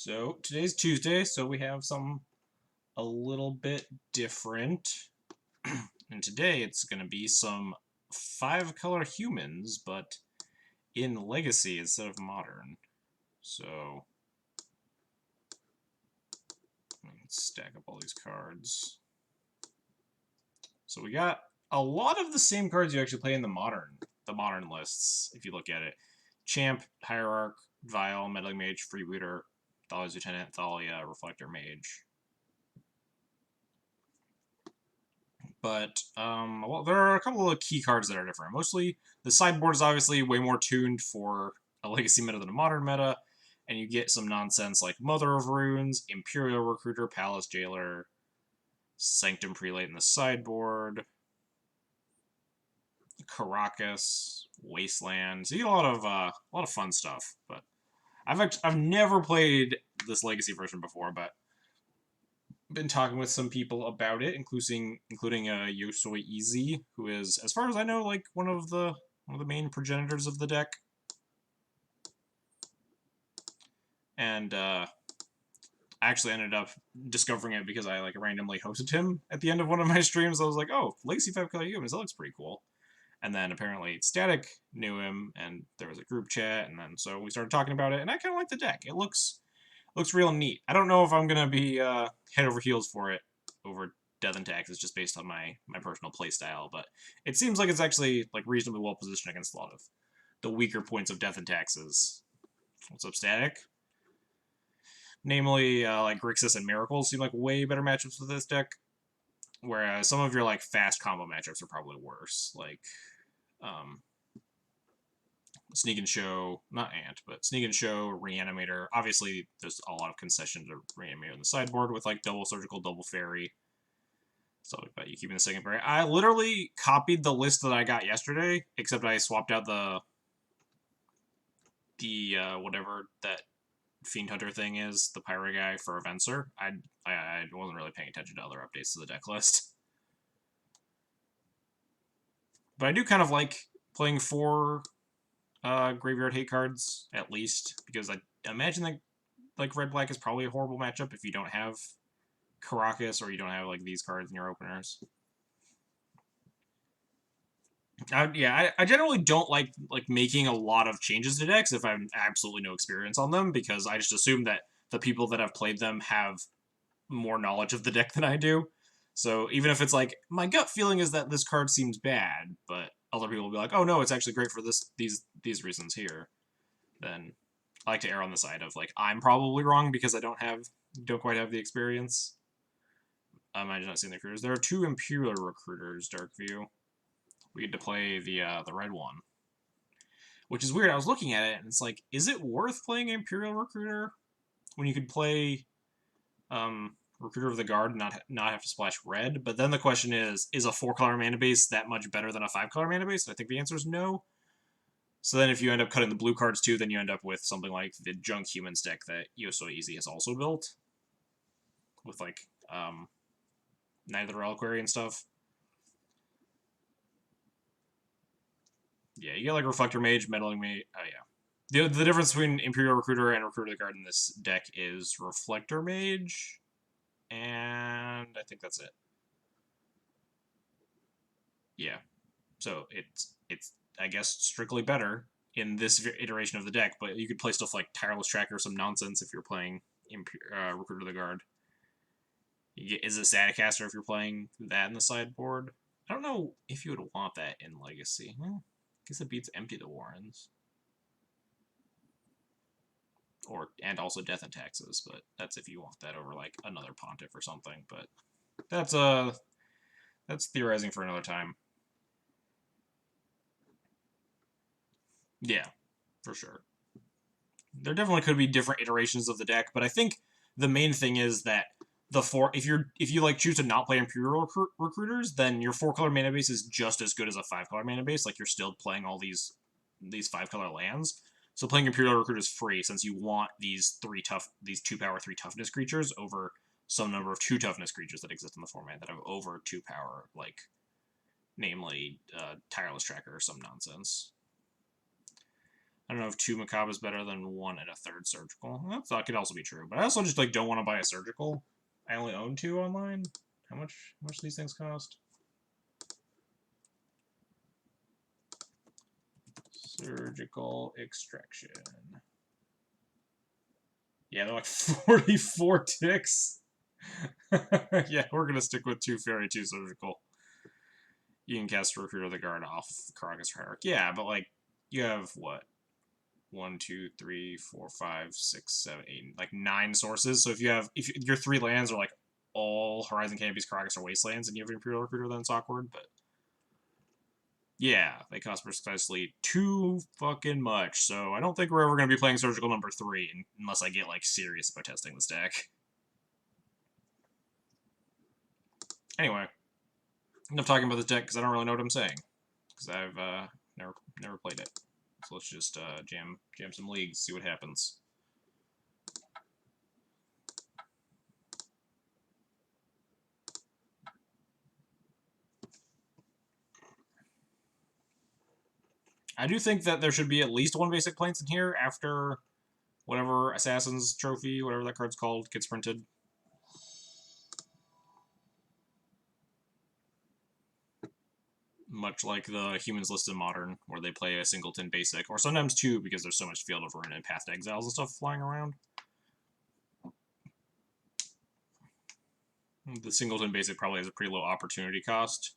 So today's Tuesday, so we have some a little bit different. And today it's going to be some five-color humans, but in Legacy instead of Modern. So let's stack up all these cards. So we got a lot of the same cards you actually play in the modern lists, if you look at it. Champ, Hierarch, Vial, Meddling Mage, Freebooter, Thalia's Lieutenant, Thalia, Reflector Mage. But well, there are a couple of key cards that are different. Mostly, the sideboard is obviously way more tuned for a Legacy meta than a Modern meta, and you get some nonsense like Mother of Runes, Imperial Recruiter, Palace Jailer, Sanctum Prelate in the sideboard, Caracas, Wasteland. So you get a lot of fun stuff. But I've never played this Legacy version before, but been talking with some people about it, including Yosoi Easy, who is, as far as I know, like one of the main progenitors of the deck. And I actually ended up discovering it because I like randomly hosted him at the end of one of my streams. I was like, oh, Legacy 5 Color Humans, that looks pretty cool. And then apparently Static knew him, and there was a group chat, and then so we started talking about it, and I kind of like the deck. It looks real neat. I don't know if I'm gonna be head over heels for it over Death and Taxes just based on my personal playstyle, but it seems like it's actually like reasonably well positioned against a lot of the weaker points of Death and Taxes. What's up, Static? Namely, like Grixis and Miracles seem like way better matchups with this deck, whereas some of your like fast combo matchups are probably worse. Like um, Sneak and Show, not Ant, but Sneak and Show, Reanimator. Obviously, there's a lot of concession to Reanimator on the sideboard with like double Surgical, double Fairy. So about you keeping the second Fairy. I literally copied the list that I got yesterday, except I swapped out the whatever that Fiend Hunter thing is, the Pyro guy for a Venser. I wasn't really paying attention to other updates to the deck list. But I do kind of like playing four graveyard hate cards, at least, because I imagine that like red black is probably a horrible matchup if you don't have Caracas or you don't have like these cards in your openers. I generally don't like making a lot of changes to decks if I have absolutely no experience on them, because I just assume that the people that have played them have more knowledge of the deck than I do. So even if it's like my gut feeling is that this card seems bad, but other people will be like, oh no, it's actually great for these reasons here, then I like to err on the side of like I'm probably wrong because I don't quite have the experience. I just not seeing the recruiters. There are two Imperial recruiters, Darkview. We get to play the red one, which is weird. I was looking at it and it's like, is it worth playing Imperial Recruiter when you could play Recruiter of the Guard and not have to splash red? But then the question is a 4-color mana base that much better than a 5-color mana base? And I think the answer is no. So then if you end up cutting the blue cards too, then you end up with something like the Junk Humans deck that Yosoi Easy has also built, with like Night of the Reliquary and stuff. Yeah, you get like Reflector Mage, Meddling Mage. Oh yeah. The difference between Imperial Recruiter and Recruiter of the Guard in this deck is Reflector Mage, and I think that's it. Yeah. So it's I guess strictly better in this iteration of the deck, but you could play stuff like Tireless Tracker or some nonsense if you're playing Recruiter of the Guard. Is it Staticaster if you're playing that in the sideboard? I don't know if you would want that in Legacy. Well, I guess it beats Empty the Warrens. And also Death and Taxes, but that's if you want that over like another Pontiff or something. But that's that's theorizing for another time. Yeah, for sure. There definitely could be different iterations of the deck, but I think the main thing is that if you like choose to not play Imperial recruiters, then your 4-color mana base is just as good as a 5-color mana base. Like you're still playing all these 5-color lands. So playing Imperial Recruit is free since you want these 2-power 3 toughness creatures over some number of 2 toughness creatures that exist in the format that have over 2 power, like namely Tireless Tracker or some nonsense. I don't know if 2 Macabre is better than 1 and a third Surgical. That could also be true, but I also just like don't want to buy a Surgical. I only own 2 online. How much do these things cost? Surgical Extraction. Yeah, they're like 44 ticks. Yeah, we're gonna stick with 2 Fairy, 2 Surgical. You can cast Recruit of the Guard off Karakas Hierarch. Yeah, but like, you have what? 1, 2, 3, 4, 5, 6, 7, 8, like 9 sources. So if your 3 lands are like all Horizon Canopies, Karakas, or Wastelands, and you have Imperial Recruiter, then it's awkward, but yeah, they cost precisely too fucking much. So I don't think we're ever going to be playing Surgical number 3 unless I get like serious about testing this deck. Anyway, enough talking about this deck because I don't really know what I'm saying because I've never played it. So let's just jam some leagues, see what happens. I do think that there should be at least 1 basic Plains in here after whatever Assassin's Trophy, whatever that card's called, gets printed. Much like the Humans list in Modern, where they play a singleton basic, or sometimes 2 because there's so much Field of Ruin and Path to Exiles and stuff flying around. The singleton basic probably has a pretty low opportunity cost,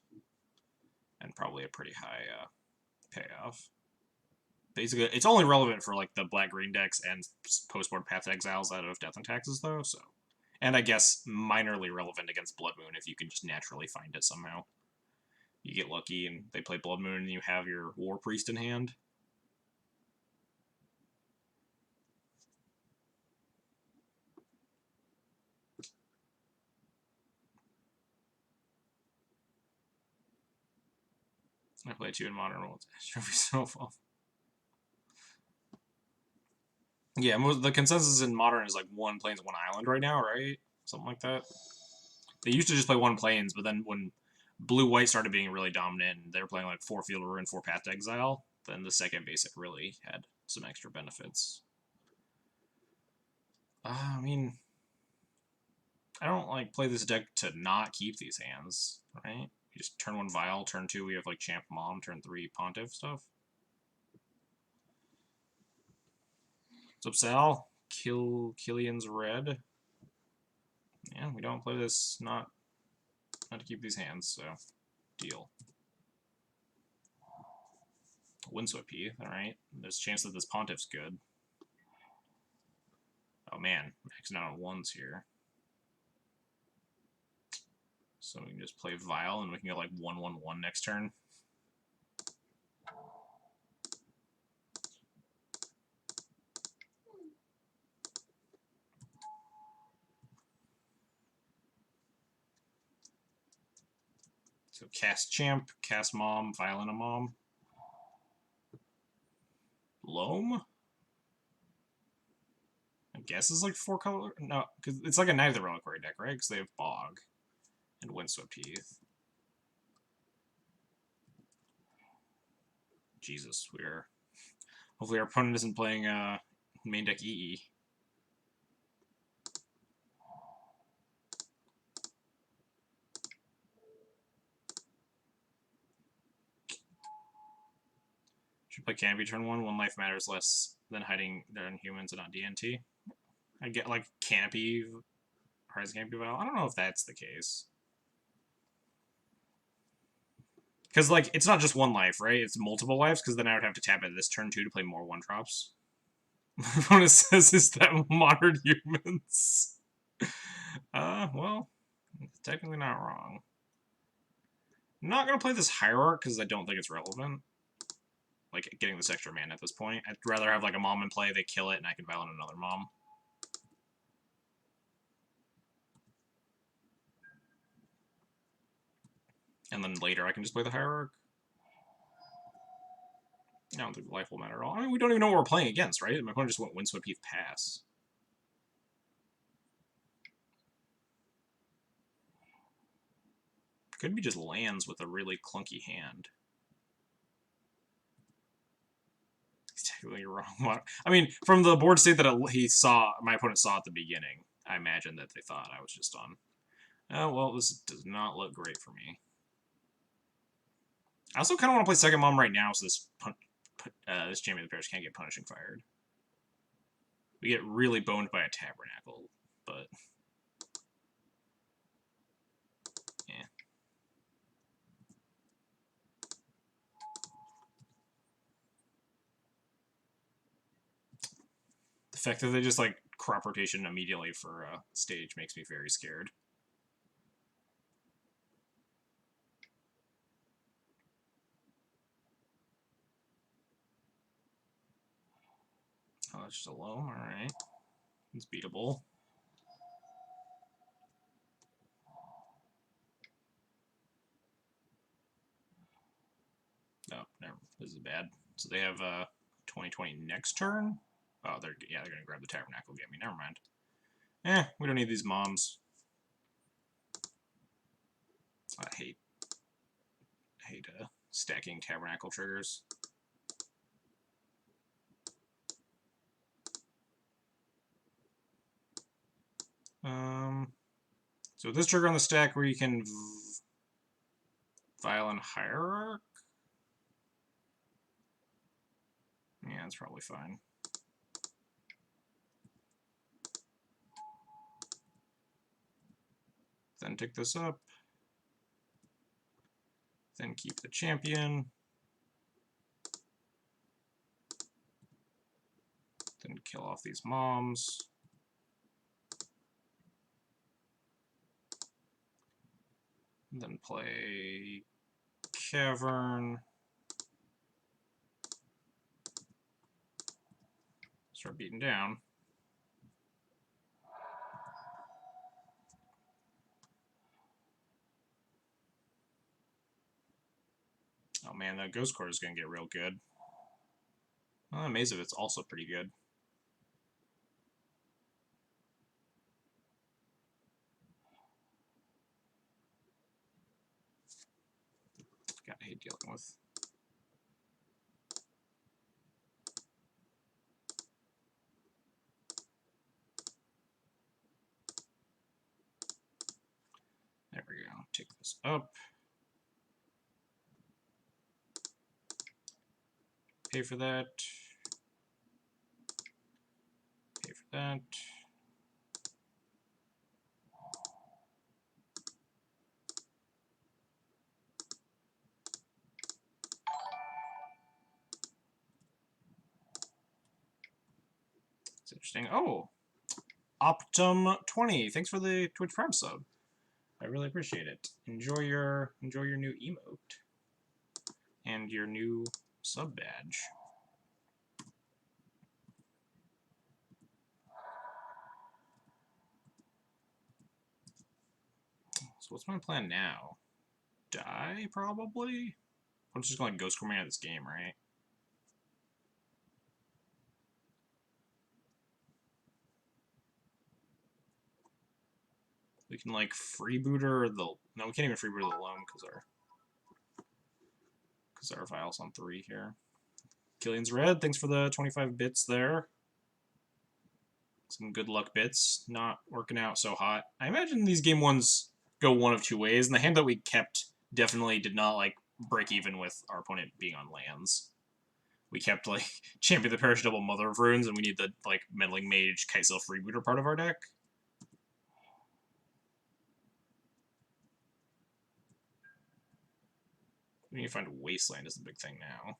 and probably a pretty high payoff. Basically, it's only relevant for like the black-green decks and post-board Path to Exiles out of Death and Taxes, though. So, and I guess minorly relevant against Blood Moon if you can just naturally find it somehow. You get lucky and they play Blood Moon and you have your War Priest in hand. I play 2 in Modern World. Trophy Snowfall. Yeah, the consensus in Modern is like 1 Plains, 1 Island right now, right? Something like that. They used to just play 1 Plains, but then when Blue-White started being really dominant and they were playing like 4 Field of Ruin, 4 Path to Exile, then the second basic really had some extra benefits. I mean, I don't like play this deck to not keep these hands, right? You just turn 1 Vial, turn 2 we have like Champ Mom, turn 3 Pontiff stuff. What's up, Sal? Killian's Red. Yeah, we don't play this not to keep these hands, so deal. Windswept Heath, alright. There's a chance that this Pontiff's good. Oh man, maxing out on 1s here. So we can just play Vial and we can get like 1/1/1 next turn. So cast Champ, cast Mom, Vial and a Mom. Loam? I guess it's like 4 color. No, because it's like a Knight of the Reliquary deck, right? Because they have Bog and Windswept Heath. Jesus, hopefully our opponent isn't playing main deck EE. Should play Canopy turn 1. 1 life matters less than hiding their Inhumans and not DNT. I get like Canopy, Horizon Canopy Vial. I don't know if that's the case. Because like it's not just 1 life, right? It's multiple lives. Because then I would have to tap it this turn 2 to play more 1-drops. What it says is that Modern Humans. Well, technically not wrong. I'm not gonna play this Hierarch because I don't think it's relevant. Like getting this extra mana at this point. I'd rather have like a Mom in play, they kill it, and I can Violent another Mom. And then later I can just play the Hierarch. I don't think life will matter at all. I mean, we don't even know what we're playing against, right? My opponent just went Windswept Heath pass. Could be just lands with a really clunky hand. technically wrong. I mean, from the board state that he saw, my opponent saw at the beginning, I imagine that they thought I was just on. Oh, well, this does not look great for me. I also kind of want to play second mom right now, so this Champion of the Pairs can't get Punishing Fired. We get really boned by a Tabernacle, but yeah. The fact that they just like crop rotation immediately for a stage makes me very scared. Oh, that's just a low. Alright. It's beatable. No, never. This is bad. So they have 2020 next turn? Oh, they're gonna grab the Tabernacle, get me. Never mind. We don't need these moms. I hate stacking Tabernacle triggers. So with this trigger on the stack where you can Violent Hierarch? Yeah, that's probably fine. Then tick this up. Then keep the champion. Then kill off these moms. Then play Cavern. Start beating down. Oh man, that Ghost Court is going to get real good. Well, Maze of it's also pretty good. God, I hate dealing with. There we go. Take this up. Pay for that. Pay for that. It's interesting. Oh, Optum20. Thanks for the Twitch Prime sub. I really appreciate it. Enjoy your new emote and your new sub badge. So what's my plan now? Die, probably? I'm just going to Ghost Command this game, right? We can, like, freebooter the... No, we can't even freebooter the loan because our file's on 3 here. Killian's Red, thanks for the 25 bits there. Some good luck bits. Not working out so hot. I imagine these game ones go one of two ways, and the hand that we kept definitely did not, like, break even with our opponent being on lands. We kept, like, Champion of the Parish double Mother of Runes, and we need the, like, Meddling Mage Kitesail freebooter part of our deck. We need to find Wasteland is the big thing now.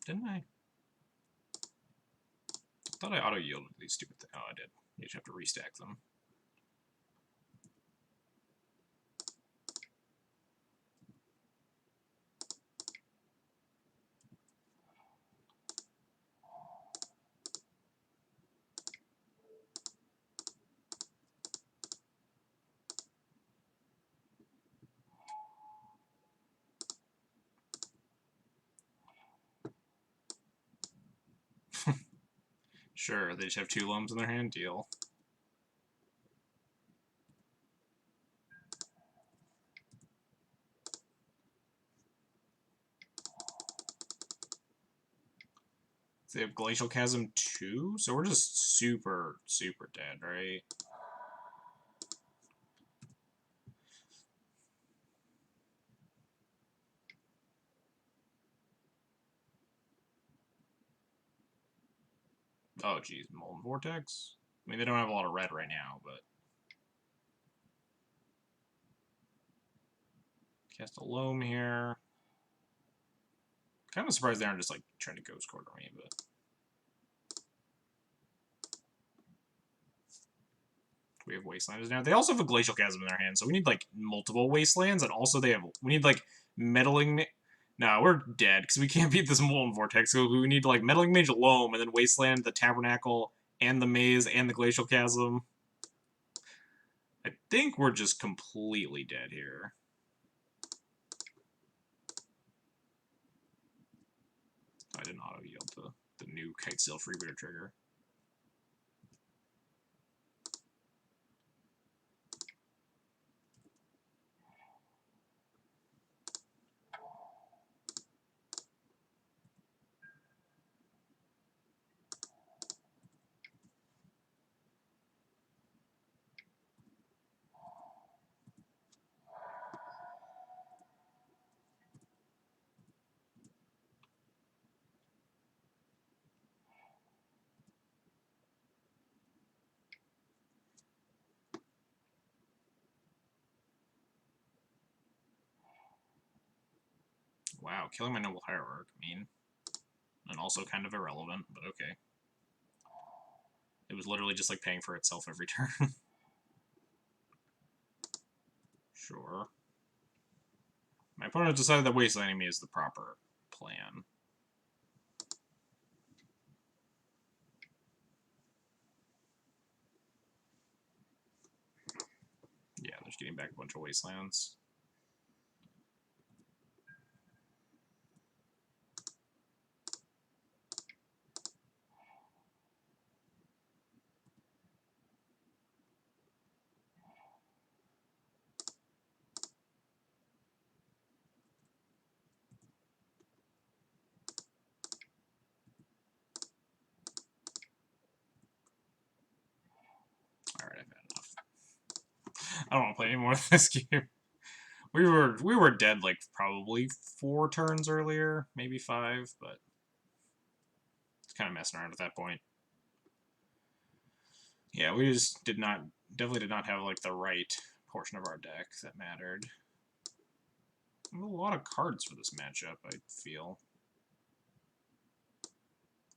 Didn't I? I thought I auto-yielded these stupid things. Oh, I did. You just have to restack them. Sure, they just have 2 loams in their hand. Deal. They have Glacial Chasm 2, so we're just super, super dead, right? Oh, geez, Molten Vortex? I mean, they don't have a lot of red right now, but... Cast a Loam here. Kind of surprised they aren't just, like, trying to Ghost Quarter me, but... We have Wastelanders now. They also have a Glacial Chasm in their hand, so we need, like, multiple Wastelands, and also they have... We need, like, Meddling... No, we're dead, because we can't beat this Molten Vortex, so we need, like, Meddling Mage Loam, and then Wasteland, the Tabernacle, and the Maze, and the Glacial Chasm. I think we're just completely dead here. I didn't auto-yield the new Kitesail Freebooter trigger. Wow, killing my Noble Hierarch, mean. And also kind of irrelevant, but okay. It was literally just like paying for itself every turn. Sure. My opponent decided that wastelanding me is the proper plan. Yeah, they're just getting back a bunch of wastelands. Alright, I've had enough. I don't want to play any more of this game. We were dead like probably 4 turns earlier, maybe 5, but it's kind of messing around at that point. Yeah, we just definitely did not have like the right portion of our deck that mattered. A lot of cards for this matchup, I feel.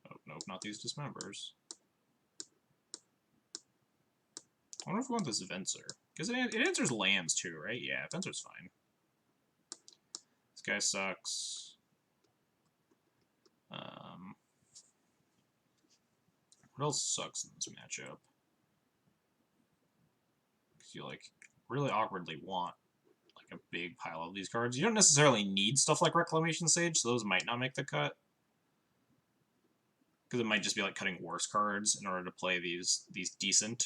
Oh, nope, not these Dismembers. I wonder if we want this Venser. Because it answers lands too, right? Yeah, Venser's fine. This guy sucks. What else sucks in this matchup? Because you, like, really awkwardly want, like, a big pile of these cards. You don't necessarily need stuff like Reclamation Sage, so those might not make the cut. Because it might just be, like, cutting worse cards in order to play these decent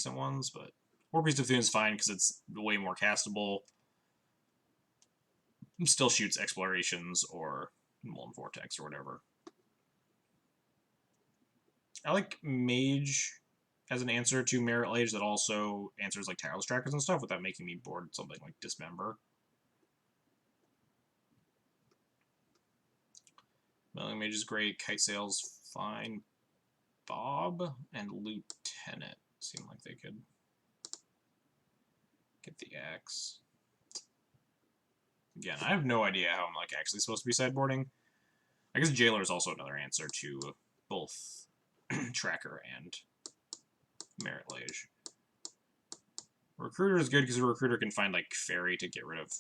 ones, but... War Priest of Thune is fine because it's way more castable. Still shoots Explorations or Molten Vortex or whatever. I like Mage as an answer to Merit Lage that also answers like Tireless Trackers and stuff without making me bored something like Dismember. Meddling Mage is great. Kitesail's fine. Bob and Lieutenant seem like they could get the axe. Again, I have no idea how I'm like actually supposed to be sideboarding. I guess Jailer is also another answer to both Tracker and Merit Lage. Recruiter is good because a recruiter can find like Fairy to get rid of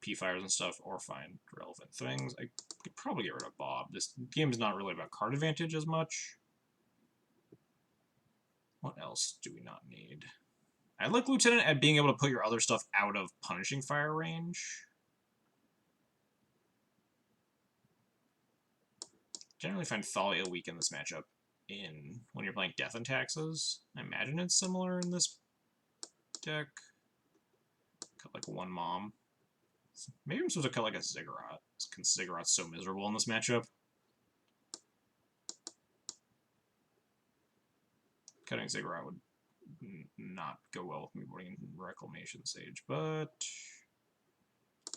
P-Fires and stuff, or find relevant things. I could probably get rid of Bob. This game is not really about card advantage as much. What else do we not need? I like Lieutenant at being able to put your other stuff out of Punishing Fire range. Generally find Thalia weak in this matchup when you're playing Death and Taxes. I imagine it's similar in this deck. Cut like one Mom. Maybe I'm supposed to cut like a Ziggurat, because Ziggurat's so miserable in this matchup. Cutting Ziggurat would not go well with me putting Reclamation Sage, but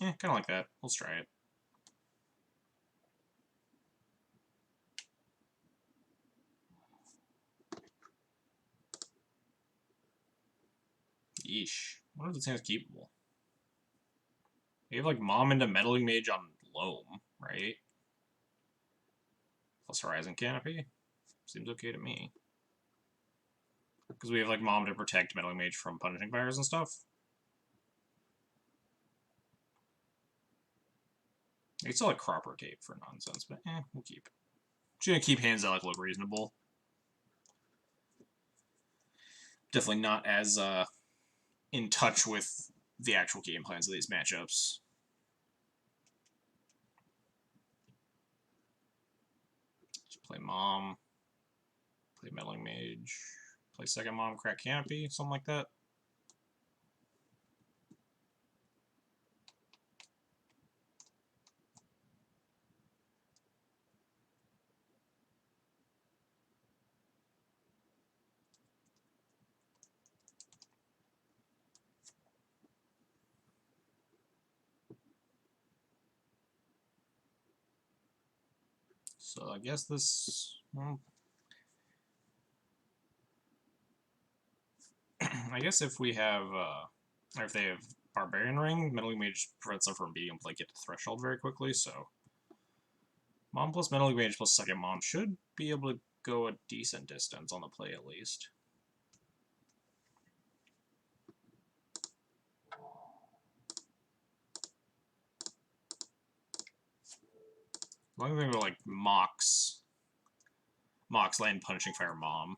yeah, kind of like that. Let's try it. Yeesh. What if this thing's keepable? We have like Mom into Meddling Mage on Loam, right? Plus Horizon Canopy. Seems okay to me. Because we have like Mom to protect Meddling Mage from Punishing Fires and stuff. I could still like crop rotate for nonsense, but we'll keep. Just gonna keep hands that like look reasonable. Definitely not as in touch with the actual game plans of these matchups. Just play Mom, play Meddling Mage, play second Mom, crack Canopy, something like that. So I guess this, well, I guess if we have, or if they have Barbarian Ring, Meddling Mage prevents them from being able to like, get to Threshold very quickly, so Mom plus Meddling Mage plus second Mom should be able to go a decent distance on the play at least. One thing with like Mox land Punishing Fire Mom.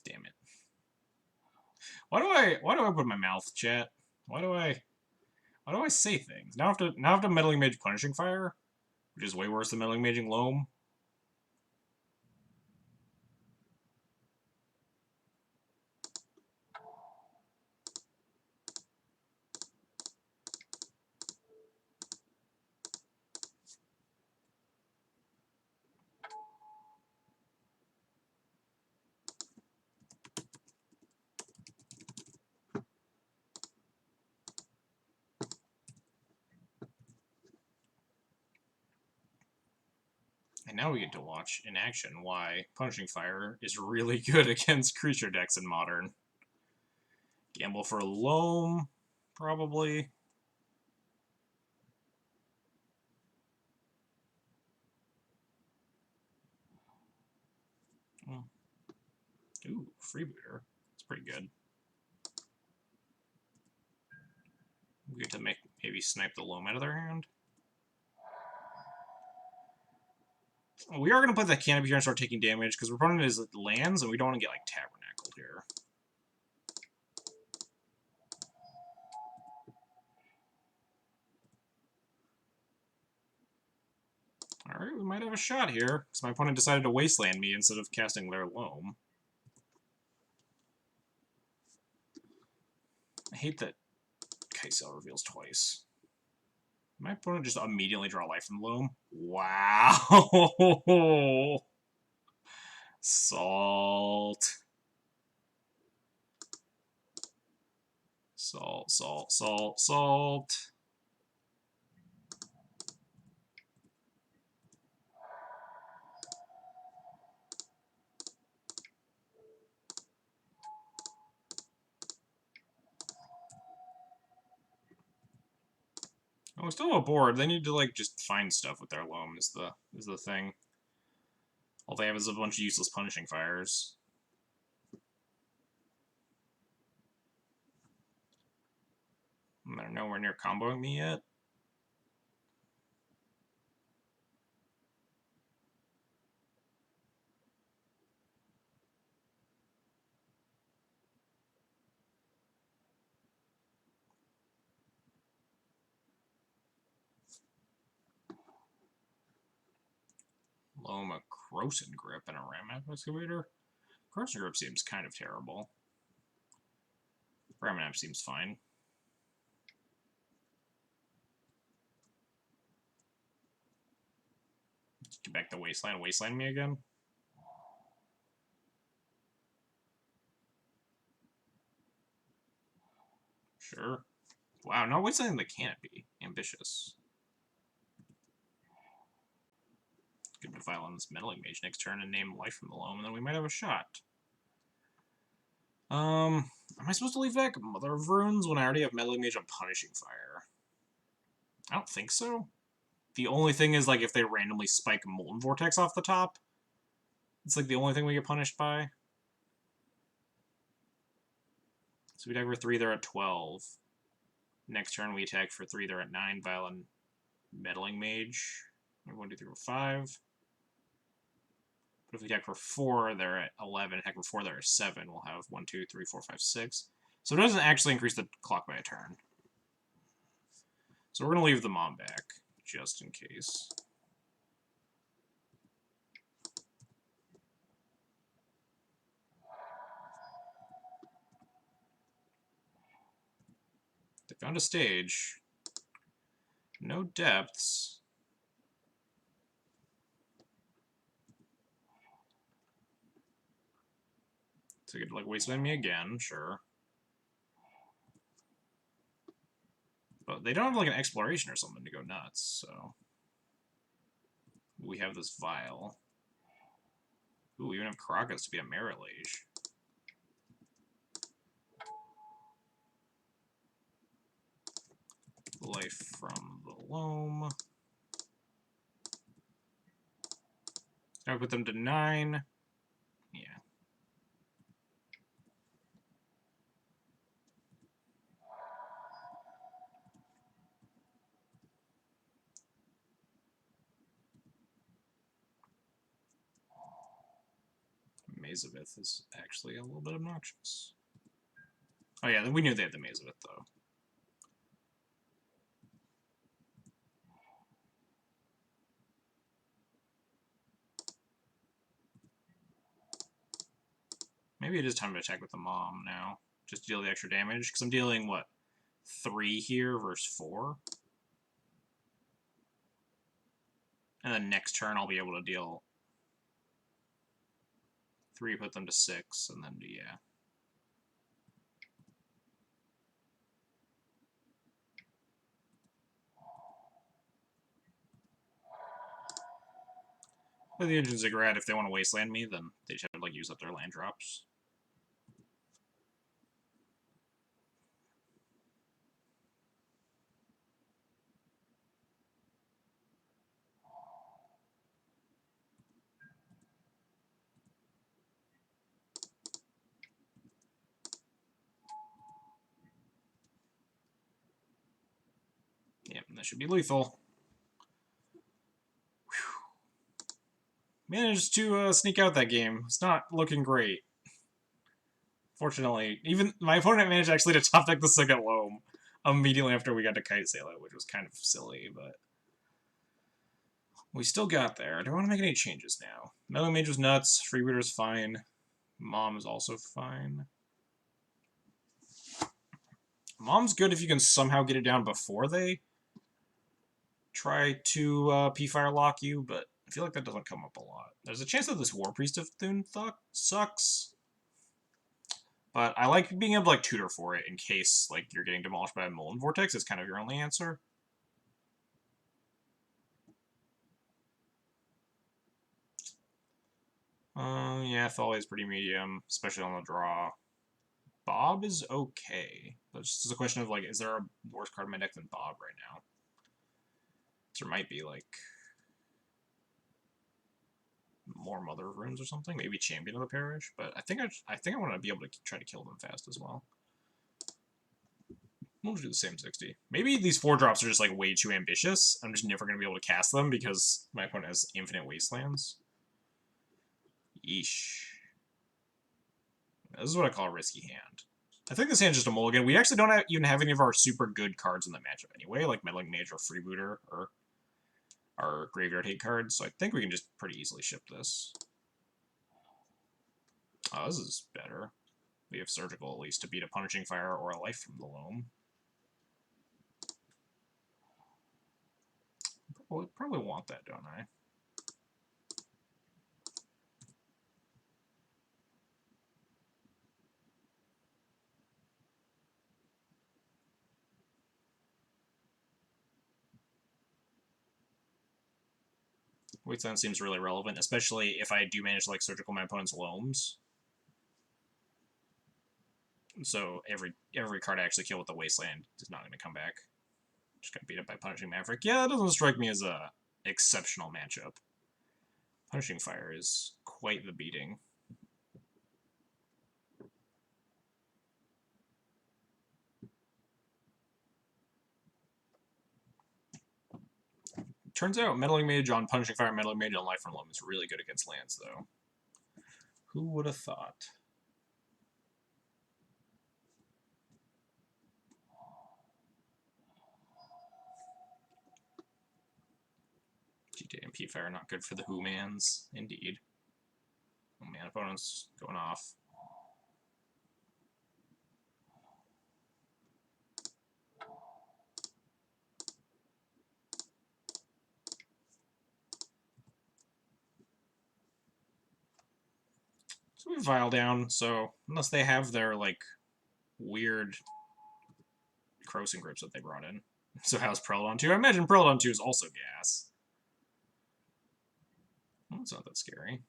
Damn it. Why do I open my mouth, chat? Why do I say things? Now I have to Meddling Mage Punishing Fire, which is way worse than Meddling Maging Loam. And now we get to watch in action why Punishing Fire is really good against creature decks in Modern. Gamble for Loam, probably. Ooh, Freebooter. That's pretty good. We get to maybe snipe the Loam out of their hand. We are going to put that Canopy here and start taking damage, because we're putting it as lands, and we don't want to get, like, Tabernacled here. Alright, we might have a shot here, because my opponent decided to wasteland me instead of casting their Loam. I hate that Kitesail reveals twice. My opponent just immediately draw life from Loam. Wow! Salt. Salt, salt, salt, salt. Oh, we're still aboard. They need to like just find stuff with their Loam is the thing. All they have is a bunch of useless Punishing Fires. And they're nowhere near comboing me yet. Loam, a Corrosive Grip, and a Ram Excavator. Corrosive Grip seems kind of terrible. Ramanap seems fine. Get back to Wasteland. Wasteland me again? Sure. Wow, no Wasteland the Canopy. Ambitious. Give it a file on this Meddling Mage next turn and name Life from the Loam, and then we might have a shot. Am I supposed to leave back Mother of Runes when I already have Meddling Mage on Punishing Fire? I don't think so. The only thing is, like, if they randomly spike Molten Vortex off the top, it's, like, the only thing we get punished by. So we attack for 3, they're at 12. Next turn we attack for 3, they're at 9, Violent Meddling Mage. 1, 2, 3, 4, 5. But if we attack for 4, they're at 11. Attack for 4, they're at 7. We'll have 1, 2, 3, 4, 5, 6. So it doesn't actually increase the clock by a turn. So we're going to leave the Mom back, just in case. They found a stage. No depths. So you could, like, Wasteland me again, sure. But they don't have, like, an Exploration or something to go nuts, so... We have this Vial. Ooh, we even have Karakas to be a Merilage. Life from the Loam. I put them to 9. Yeah. Mazavith is actually a little bit obnoxious. Oh yeah, we knew they had the Mazavith, though. Maybe it is time to attack with the Mom now. Just to deal the extra damage. Because I'm dealing, what, 3 here versus 4? And then next turn I'll be able to deal 3, put them to 6, and then, yeah. But the Engine Ziggurat, if they want to Wasteland me, then they just have to, like, use up their land drops. Yep, that should be lethal. Whew. Managed to sneak out that game. It's not looking great. Fortunately, even my opponent managed actually to top deck the second Loam immediately after we got to Kite Sailor, which was kind of silly, but we still got there. I don't want to make any changes now. Meddling Mage was nuts. Freebooter's fine. Mom is also fine. Mom's good if you can somehow get it down before they try to P-Fire lock you, but I feel like that doesn't come up a lot. There's a chance that this War Priest of Thune sucks. But I like being able to, like, tutor for it in case, like, you're getting demolished by a Molten Vortex. It's kind of your only answer. Yeah, Thalia is pretty medium, especially on the draw. Bob is okay. But it's just a question of, like, is there a worse card in my deck than Bob right now? There might be, like, more Mother of Runes or something. Maybe Champion of the Parish. But I think I want to be able to try to kill them fast as well. We'll do the same 60. Maybe these 4-drops are just, like, way too ambitious. I'm just never going to be able to cast them because my opponent has infinite Wastelands. Yeesh. This is what I call a risky hand. I think this hand's just a mulligan. We actually don't even have any of our super good cards in the matchup anyway, like Meddling Mage or Freebooter or our Graveyard Hate cards, so I think we can just pretty easily ship this. Oh, this is better. We have Surgical, at least, to beat a Punishing Fire or a Life from the Loam. Probably want that, don't I? Wasteland seems really relevant, especially if I do manage to like Surgical my opponent's Loams. So every card I actually kill with the Wasteland is not going to come back. Just got beat up by Punishing Maverick. Yeah, that doesn't strike me as a exceptional matchup. Punishing Fire is quite the beating. Turns out Meddling Mage on Punishing Fire, Meddling Mage on Life from Loam is really good against lands, though. Who would have thought? GTA and P-Fire not good for the Who-Mans, indeed. Oh man, opponent's going off. So we Vial down, so unless they have their, like, weird Crossing Grips that they brought in. So how's Pearldon 2? I imagine Pearldon 2 is also gas. Well, it's not that scary.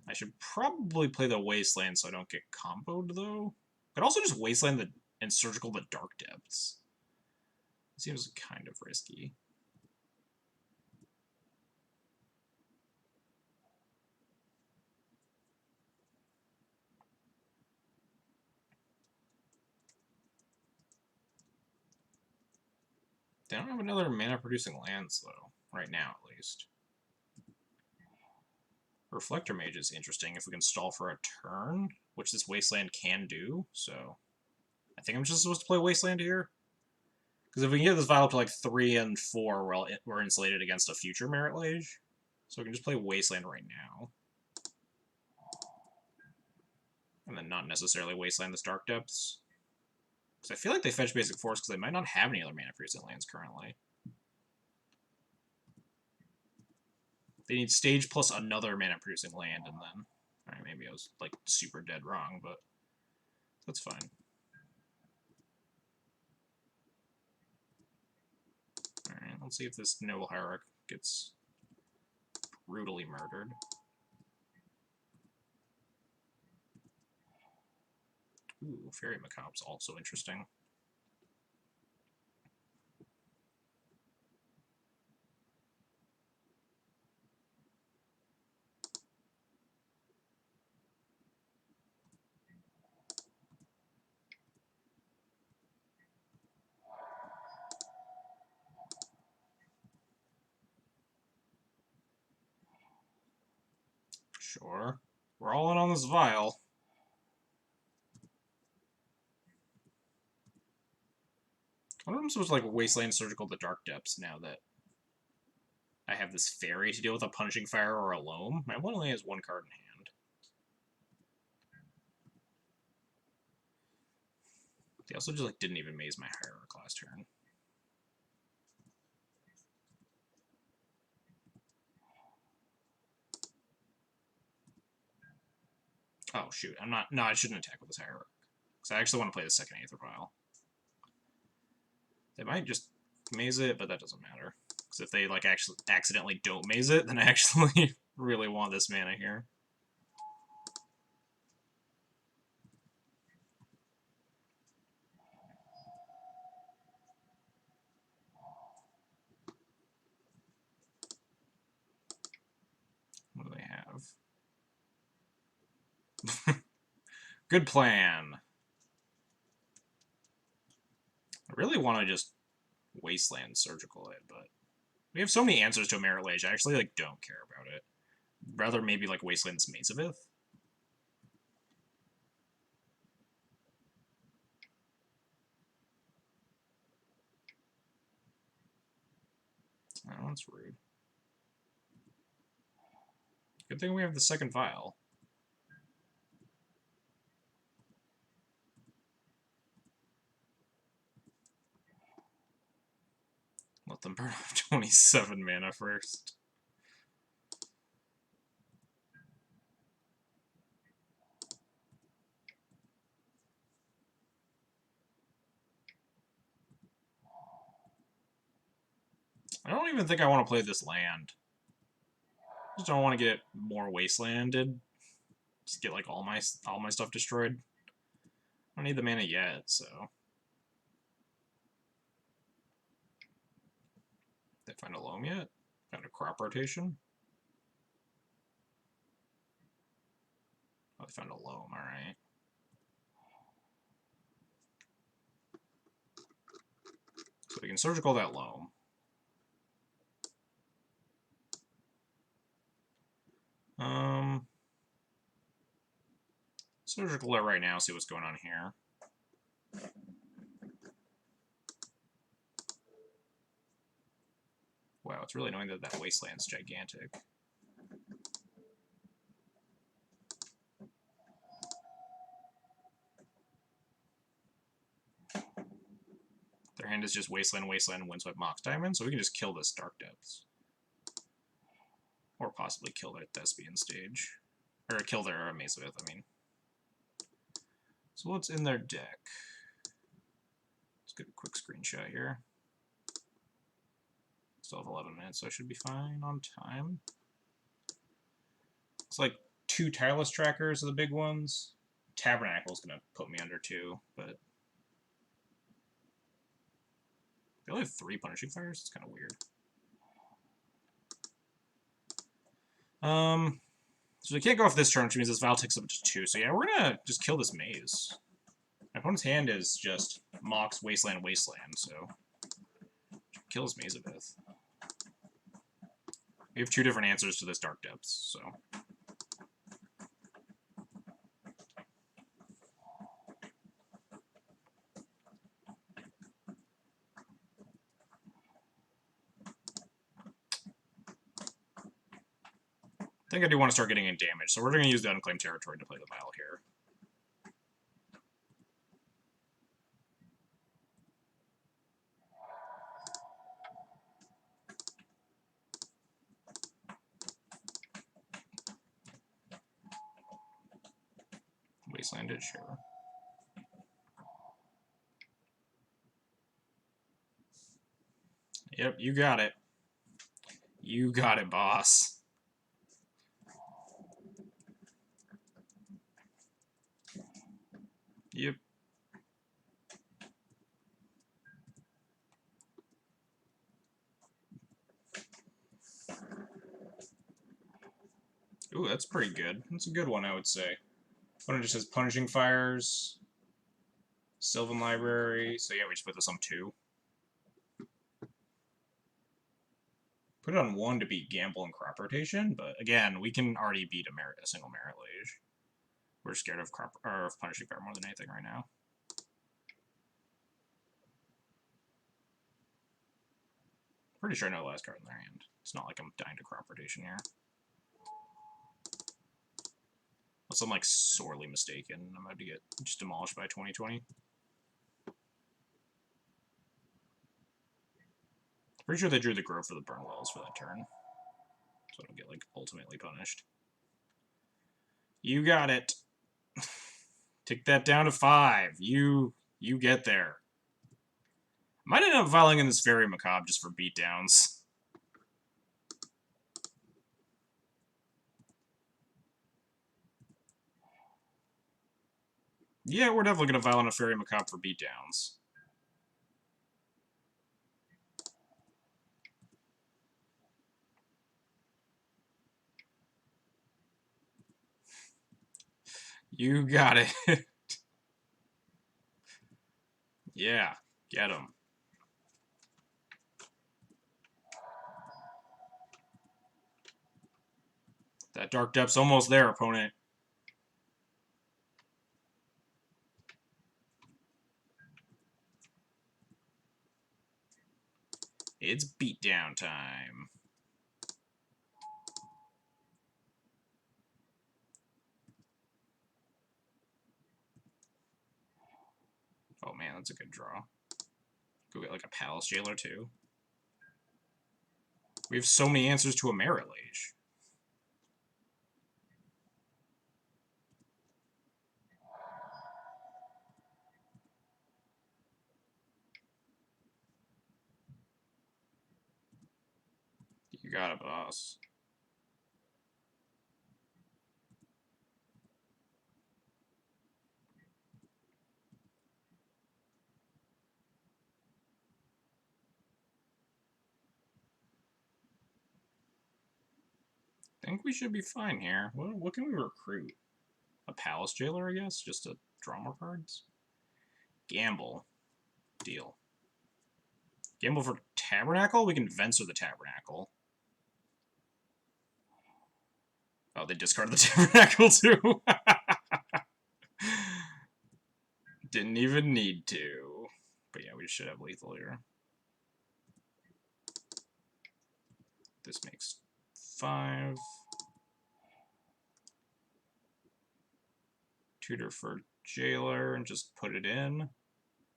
I should probably play the Wasteland so I don't get comboed, though. But also just Wasteland and Surgical the Dark Depths. It seems kind of risky. They don't have another mana-producing lands, though. Right now, at least. Reflector Mage is interesting if we can stall for a turn, which this Wasteland can do, so... I think I'm just supposed to play Wasteland here. Because if we can get this Vial up to like 3 and 4, well, we're insulated against a future Merit Lage. So we can just play Wasteland right now. And then not necessarily Wasteland this Dark Depths. Because I feel like they fetch Basic Force because they might not have any other mana-producing lands currently. They need Stage plus another mana-producing land, and then... Alright, maybe I was, like, super dead wrong, but... That's fine. Alright, let's see if this Noble Hierarch gets brutally murdered. Ooh, Fairy Macabre's also interesting. Sure. We're all in on this Vial. I wonder if I'm supposed to like Wasteland Surgical the Dark Depths now that I have this Fairy to deal with a Punishing Fire or a Loam. My one only has one card in hand. They also just like didn't even maze my Hierarch last turn. Oh shoot, I'm not. No, I shouldn't attack with this Hierarch because I actually want to play the second Aether Vial. They might just maze it, but that doesn't matter. Because if they like actually accidentally don't maze it, then I actually really want this mana here. What do they have? Good plan. I really want to just Wasteland Surgical it, but we have so many answers to a Merit Lage, I actually like don't care about it. Rather maybe like Wasteland's Mazavith. Oh, that's rude. Good thing we have the second Vial. Let them burn off 27 mana first. I don't even think I want to play this land. I just don't want to get more wastelanded. Just get like all my stuff destroyed. I don't need the mana yet, so. Did I find a loam yet? Found a crop rotation? Oh, I found a loam, alright. So we can surgical that loam. Surgical it right now, see what's going on here. Wow, it's really annoying that that wasteland's gigantic. Their hand is just wasteland, wasteland, and windswept mox diamond, so we can just kill this Dark Depths. Or possibly kill their Thespian stage. Or kill their Amazabeth, I mean. So what's in their deck? Let's get a quick screenshot here. Still have 11 minutes, so I should be fine on time. It's like 2 Tireless Trackers are the big ones. Tabernacle's gonna put me under 2, but they only have 3 Punishing Fires? It's kind of weird. So we can't go off this turn, which means this Val takes up to 2. So yeah, we're gonna just kill this maze. My opponent's hand is just Mox, Wasteland, Wasteland, so kill his Mazabeth. We have 2 different answers to this Dark Depths, so. I think I do want to start getting in damage, so we're going to use the Unclaimed Territory to play the Vial here. Wastelanded, sure. Yep, you got it. You got it, boss. Yep. Ooh, that's pretty good. That's a good one, I would say. One just says Punishing Fires, Sylvan Library, so yeah, we just put this on 2. Put it on 1 to beat Gamble and Crop Rotation, but again, we can already beat a single Merit Lage. We're scared of Punishing Fire more than anything right now. Pretty sure I know the last card in their hand. It's not like I'm dying to Crop Rotation here. Unless I'm like sorely mistaken, I'm about to get just demolished by 2020. Pretty sure they drew the Grove for the Burn Wells for that turn. So I don't get like ultimately punished. You got it. Take that down to 5. You get there. Might end up filing in this Fairy Macabre just for beatdowns. Yeah, we're definitely going to file in a Fairy Macabre for beatdowns. You got it. Yeah, get him. That Dark Depth's almost there, opponent. It's beatdown time. Oh man, that's a good draw. Go get like a Palace Jailer too. We have so many answers to a Merilage. You got it, boss. I think we should be fine here. What can we recruit? A Palace Jailer, I guess? Just to draw more cards? Gamble. Deal. Gamble for Tabernacle? We can Venser the Tabernacle. Oh, they discarded the Tabernacle too. Didn't even need to. But yeah, we should have lethal here. This makes 5. Tutor for Jailer and just put it in.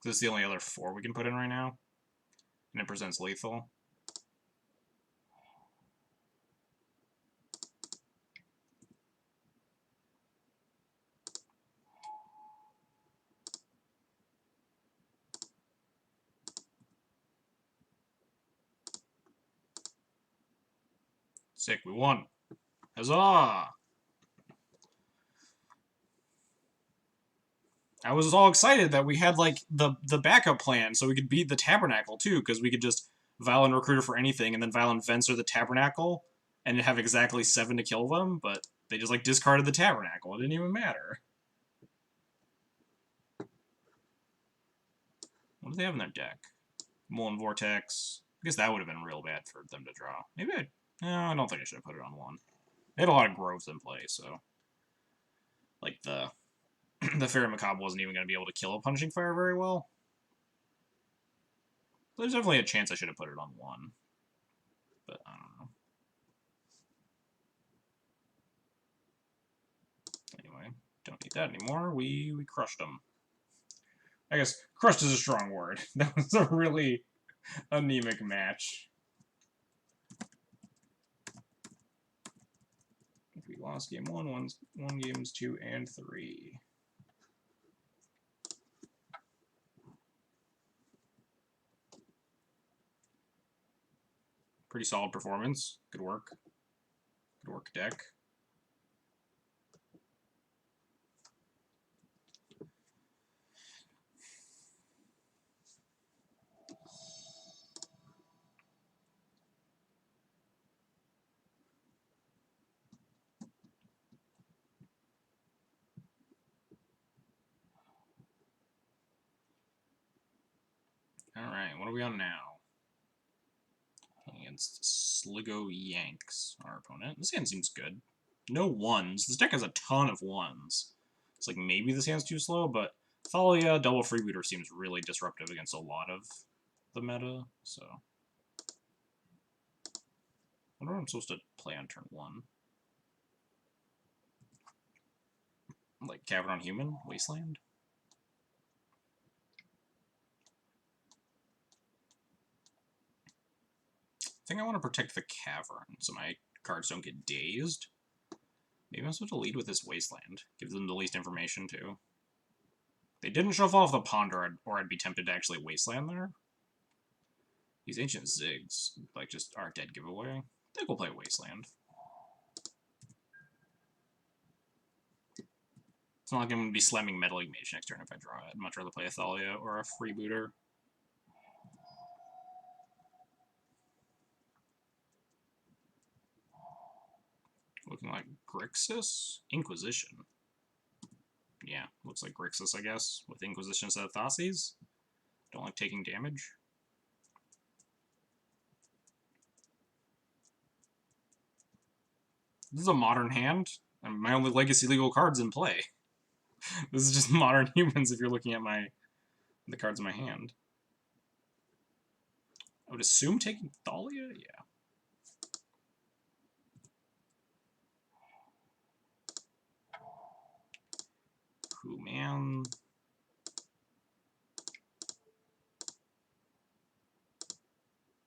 This is the only other 4 we can put in right now. And it presents lethal. Sick, we won. Huzzah! I was all excited that we had, like, the backup plan so we could beat the Tabernacle, too, because we could just Violent Recruiter for anything, and then Violent Venser the Tabernacle, and have exactly 7 to kill them, but they just, like, discarded the Tabernacle. It didn't even matter. What do they have in their deck? Mullen Vortex. I guess that would have been real bad for them to draw. Maybe I don't think I should have put it on 1. They had a lot of Groves in play, so... Like, the Faerie Macabre wasn't even going to be able to kill a Punishing Fire very well. There's definitely a chance I should have put it on 1. But, I don't know. Anyway, don't need that anymore. We crushed them. I guess crushed is a strong word. That was a really anemic match. We lost game 1, one games 2 and 3. Pretty solid performance. Good work. Good work, deck. Alright, what are we on now? Against Sligo Yanks, our opponent. This hand seems good. No 1s. This deck has a ton of 1s. It's like maybe this hand's too slow, but Thalia, Double Freebooter seems really disruptive against a lot of the meta, so... I wonder what I'm supposed to play on turn 1. Like Cavern on Human? Wasteland? I think I want to protect the Cavern, so my cards don't get dazed. Maybe I'm supposed to lead with this Wasteland. Give them the least information, too. They didn't shuffle off the Ponder, or I'd be tempted to actually Wasteland there. These Ancient Zigs, like, just aren't dead giveaway. I think we'll play Wasteland. It's not like I'm going to be slamming Meddling Mage next turn if I draw it. I'd much rather play a Thalia or a Freebooter. Looking like Grixis? Inquisition. Yeah, looks like Grixis, I guess, with Inquisition instead of Thoughtseize. Don't like taking damage. This is a modern hand, and my only Legacy legal card's in play. This is just Modern Humans if you're looking at the cards in my hand. I would assume taking Thalia? Yeah. Ooh, man.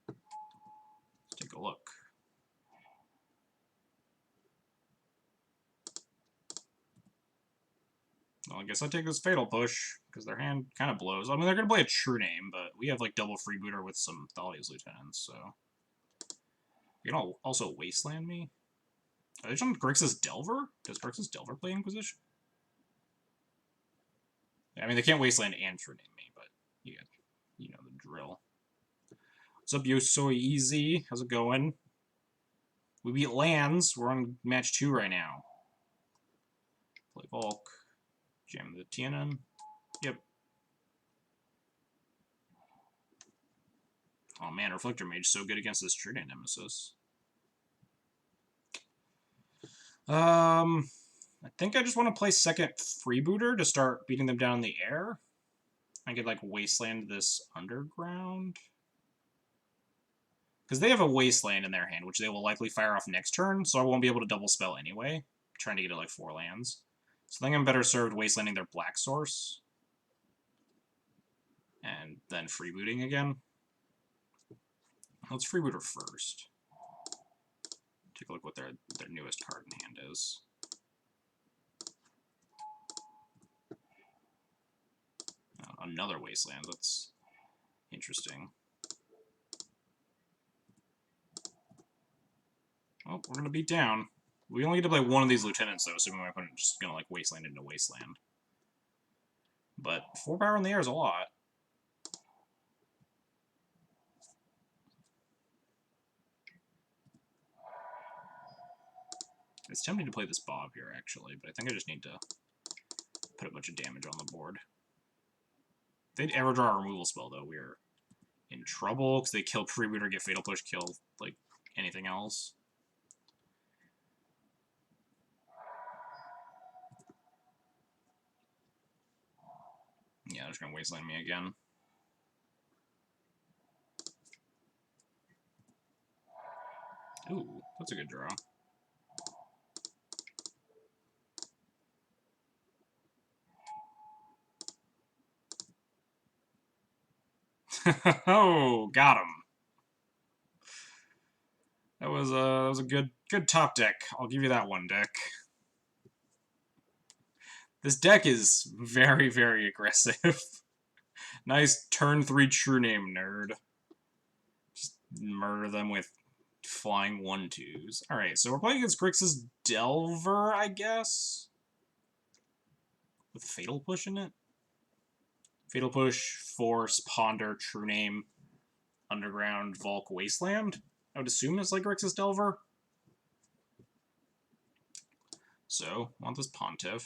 Let's take a look. Well, I guess I take this Fatal Push, because their hand kind of blows. I mean, they're going to play a True Name, but we have, like, double Freebooter with some Thalia's Lieutenants, so... You can also Wasteland me? Are they on Grixis Delver? Does Grixis Delver play Inquisition? I mean, they can't Wasteland and True Name me, but you know the drill. What's up, yo? So easy. How's it going? We beat lands. We're on match 2 right now. Play Volk. Jam the TNN. Yep. Oh man, Reflector Mage is so good against this True Name Nemesis. I think I just want to play second Freebooter to start beating them down in the air. I could, like, Wasteland this Underground. Because they have a Wasteland in their hand, which they will likely fire off next turn, so I won't be able to double spell anyway. I'm trying to get it, like, 4 lands. So I think I'm better served Wastelanding their Black Source. And then Freebooting again. Let's Freebooter first. Take a look what their newest card in hand is. Another Wasteland, that's interesting. Oh, we're gonna beat down. We only get to play one of these lieutenants, though, so my opponent's just gonna, like, Wasteland into Wasteland. But 4 power in the air is a lot. It's tempting to play this Bob here, actually, but I think I just need to put a bunch of damage on the board. If they'd ever draw a removal spell, though, we're in trouble, because they kill Freebooter, get Fatal Push, kill, like, anything else. Yeah, they're just gonna Wasteland me again. Ooh, that's a good draw. Oh, got him. That was a good top deck. I'll give you that one, deck. This deck is very, very aggressive. Nice turn 3 True Name, nerd. Just murder them with flying 1/2s. Alright, so we're playing against Grixis Delver, I guess? With Fatal Push in it? Fatal Push, Force, Ponder, True Name, Underground, Volk, Wasteland? I would assume it's like Grixis Delver. So, I want this Pontiff.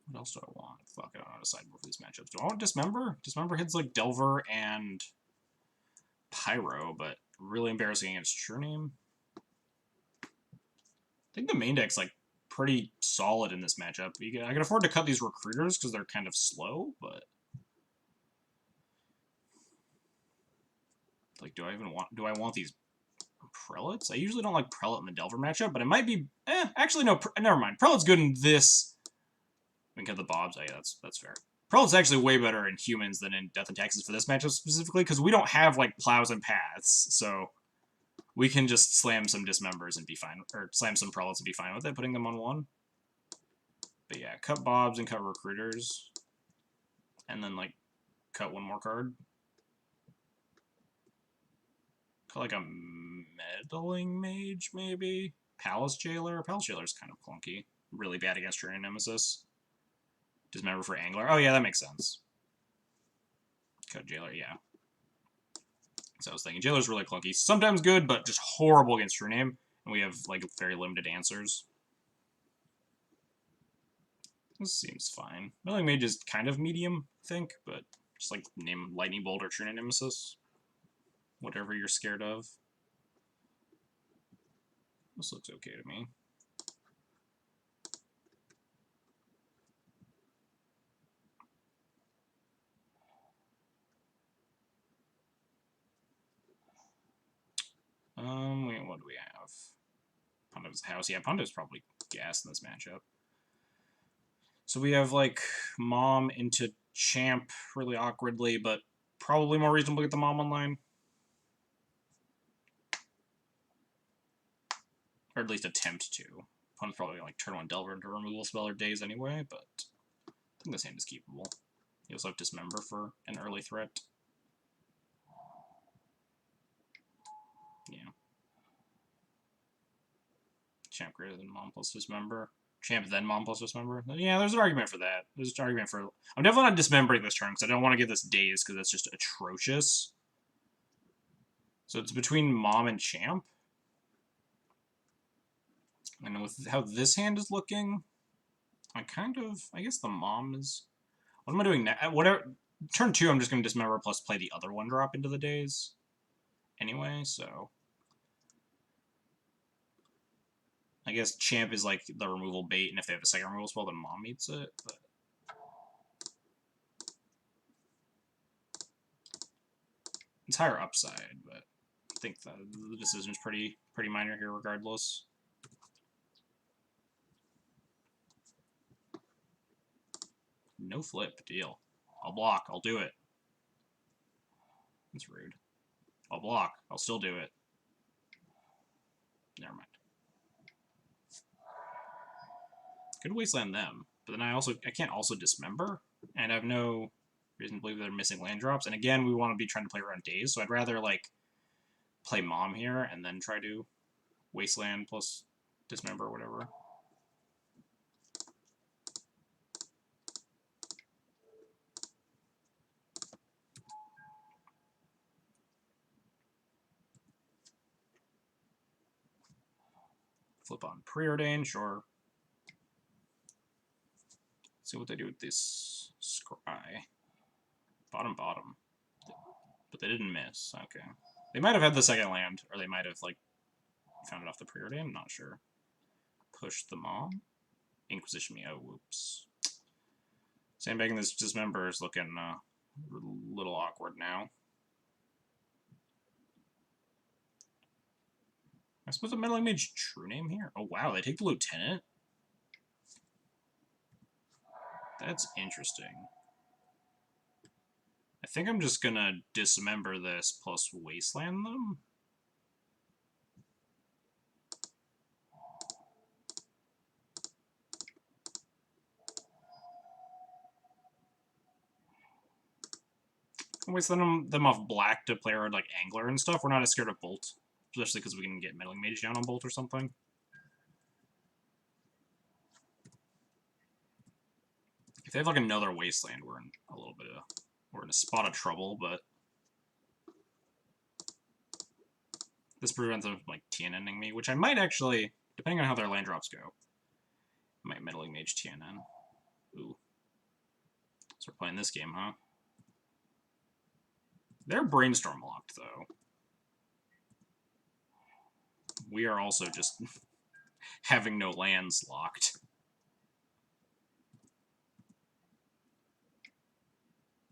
What else do I want? Fuck, I don't know how to decide for these matchups. Do I want Dismember? Dismember hits like Delver and Pyro, but really embarrassing against True Name. I think the main deck's like pretty solid in this matchup. I can afford to cut these Recruiters because they're kind of slow, but like, do I want these Prelates? I usually don't like Prelate in the Delver matchup, but it might be. Actually, no. Never mind. Prelate's good in this. We can cut the Bobs. Oh, yeah, that's fair. Prelate's actually way better in humans than in Death and Taxes for this matchup specifically, because we don't have, like, plows and paths, so we can just slam some Dismembers and be fine, or slam some Prelates and be fine with it, putting them on 1. But yeah, cut Bobs and cut Recruiters, and then, like, cut 1 more card. Cut, like, a Meddling Mage, maybe? Palace Jailer? Palace Jailer's kind of clunky. Really bad against True Name Nemesis. Dismember for Angler. Oh, yeah, that makes sense. Cut Jailer, yeah. So I was thinking, Jailer's really clunky. Sometimes good, but just horrible against True Name. And we have, like, very limited answers. This seems fine. Meddling Mage is kind of medium, I think, but just, like, name Lightning Bolt or True Name Nemesis. Whatever you're scared of. This looks okay to me. Wait, what do we have? Pontiff's House. Yeah, Pontiff's probably gas in this matchup. So we have, like, Mom into Champ really awkwardly, but probably more reasonable to get the Mom online. Or at least attempt to. Opponent's probably like turn 1 Delver into removal spell or Daze anyway, but I think this hand is keepable. You also have Dismember for an early threat. Yeah. Champ greater than Mom plus Dismember. Champ then Mom plus Dismember. Yeah, there's an argument for that. There's an argument for... I'm definitely not dismembering this turn, because I don't want to get this Daze, because that's just atrocious. So it's between Mom and Champ. And with how this hand is looking, I guess the Mom is... What am I doing now? Whatever. Turn 2, I'm just going to Dismember plus play the other 1-drop into the Daze. Anyway, so... I guess Champ is like the removal bait, and if they have a second removal spell, then Mom eats it. But... It's higher upside, but I think the decision's pretty minor here regardless. No flip, deal. I'll block, I'll do it. That's rude. I'll block, I'll still do it. Never mind. Could wasteland them, but then I can't also dismember, and I have no reason to believe they're missing land drops. And again, we want to be trying to play around Daze, so I'd rather like play Mom here and then try to wasteland plus dismember or whatever. Flip on Preordain, sure. Let's see what they do with this Scry. Bottom. But they didn't miss. Okay. They might have had the second land, or they might have, like, found it off the Preordain. I'm not sure. Push the Mom. Inquisition me. Oh, whoops. Sandbagging this Dismember is looking a little awkward now. I suppose the Meddling Mage true name here? Oh, wow. They take the Lieutenant? That's interesting. I think I'm just gonna dismember this plus wasteland them. Wasteland them off black to play around like Angler and stuff. We're not as scared of Bolt, especially because we can get Meddling Mage down on Bolt or something. If they have like another wasteland, we're in a spot of trouble, but this prevents them from like TNNing me, which I might actually, depending on how their land drops go, I might Meddling Mage TNN. Ooh. So we're playing this game, huh? They're Brainstorm locked, though. We are also just having no lands locked.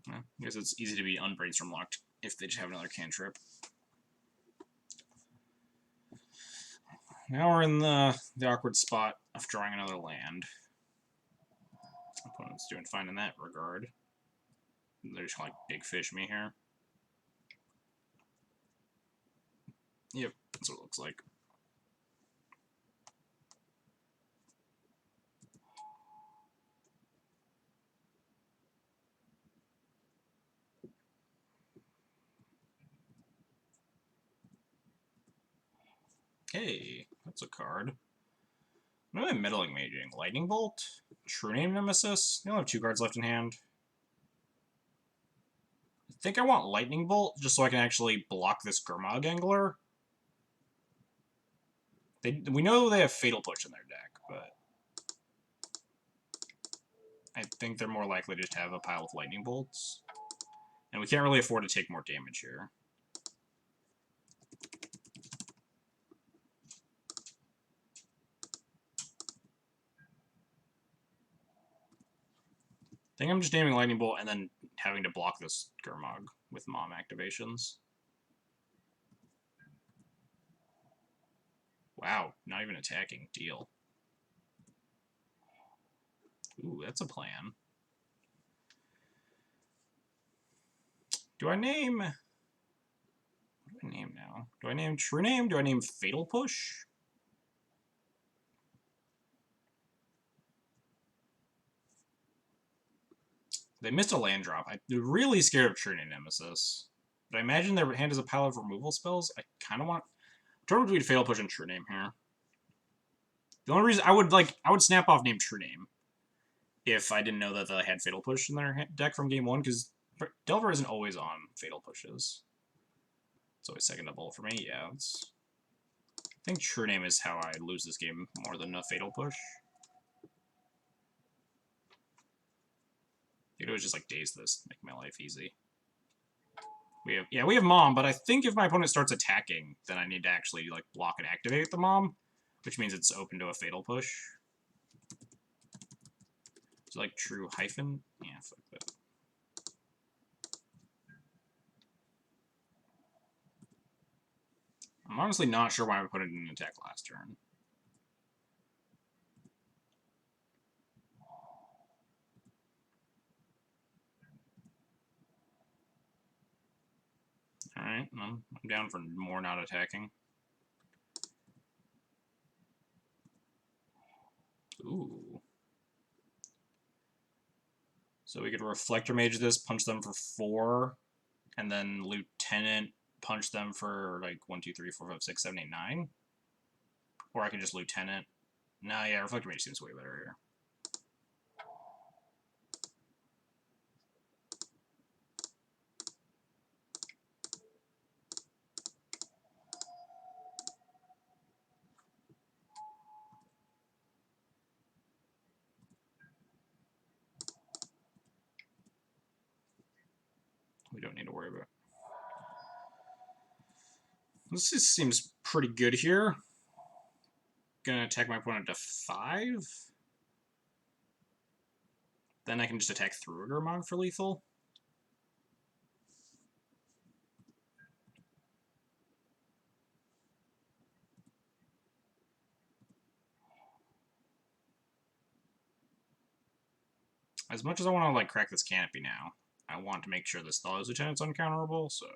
I guess it's easy to be unbrainstorm locked if they just have another cantrip. Now we're in the awkward spot of drawing another land. Opponent's doing fine in that regard. They're just like big fish me here. Yep, that's what it looks like. Hey, that's a card. What am I Meddling Maging? Lightning Bolt? True Name Nemesis? They only have 2 cards left in hand. I think I want Lightning Bolt, just so I can actually block this Gurmag Angler. We know they have Fatal Push in their deck, but I think they're more likely to just have a pile of Lightning Bolts. And we can't really afford to take more damage here. I think I'm just naming Lightning Bolt and then having to block this Gurmag with Mom activations. Wow, not even attacking. Deal. Ooh, that's a plan. Do I name... What do I name now? Do I name True Name? Do I name Fatal Push? They missed a land drop. I'm really scared of True Name Nemesis. But I imagine their hand has a pile of removal spells. I kind of want... Turn between Fatal Push and True Name here. The only reason I would snap off name True Name if I didn't know that they had Fatal Push in their deck from game one, because Delver isn't always on Fatal Pushes. It's always second double for me, yeah. I think True Name is how I lose this game more than a Fatal Push. You could always just like daze this, make my life easy. We have Mom, but I think if my opponent starts attacking, then I need to actually like block and activate the Mom, which means it's open to a Fatal Push. So like True Hyphen? Yeah, fuck that. I'm honestly not sure why my opponent didn't attack last turn. Alright, I'm down for more not attacking. Ooh. So we could Reflector Mage this, punch them for 4, and then Lieutenant punch them for like 1, 2, 3, 4, 5, 6, 7, 8, 9. Or I could just Lieutenant. Nah, yeah, Reflector Mage seems way better here. We don't need to worry about it. This just seems pretty good here. Gonna attack my opponent to 5. Then I can just attack through Gurmag for lethal. As much as I want to like crack this canopy now, I want to make sure this Thalia's Lieutenant's uncounterable, so...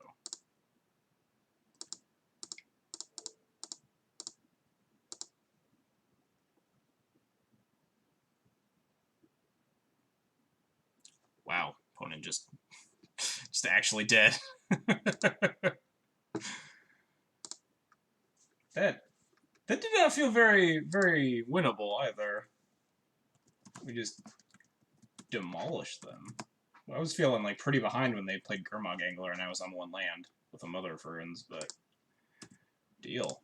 Wow, opponent just actually dead. That did not feel very, very winnable either. We just demolished them. I was feeling like pretty behind when they played Gurmag Angler and I was on 1 land with a Mother of Runes, but deal.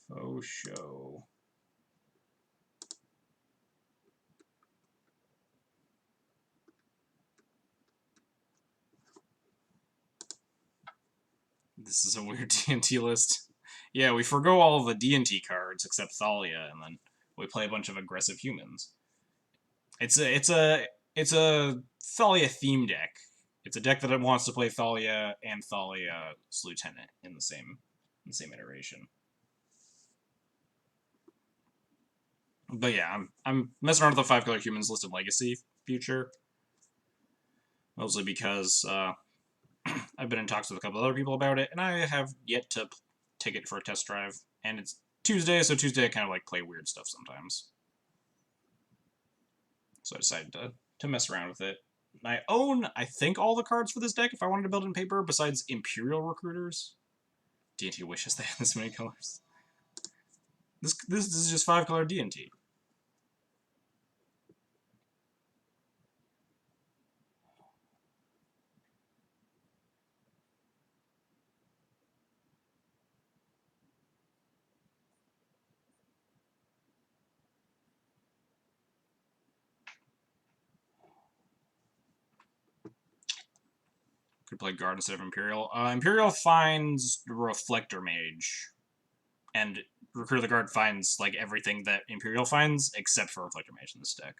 Faux show. This is a weird D&T list. Yeah, we forgo all of the D&T cards except Thalia, and then we play a bunch of aggressive humans. It's a Thalia theme deck. It's a deck that wants to play Thalia and Thalia's Lieutenant in the same iteration. But yeah, I'm messing around with the 5-color humans listed Legacy future. Mostly because I've been in talks with a couple other people about it, and I have yet to take it for a test drive. And it's Tuesday, so Tuesday I kind of like play weird stuff sometimes. So I decided to mess around with it. I own, I think, all the cards for this deck if I wanted to build in paper, besides Imperial Recruiters. D&T wishes they had this many colors. This is just 5-color D&T. Could play Guard instead of Imperial. Imperial finds Reflector Mage, and Recruit of the Guard finds like everything that Imperial finds except for Reflector Mage in this deck.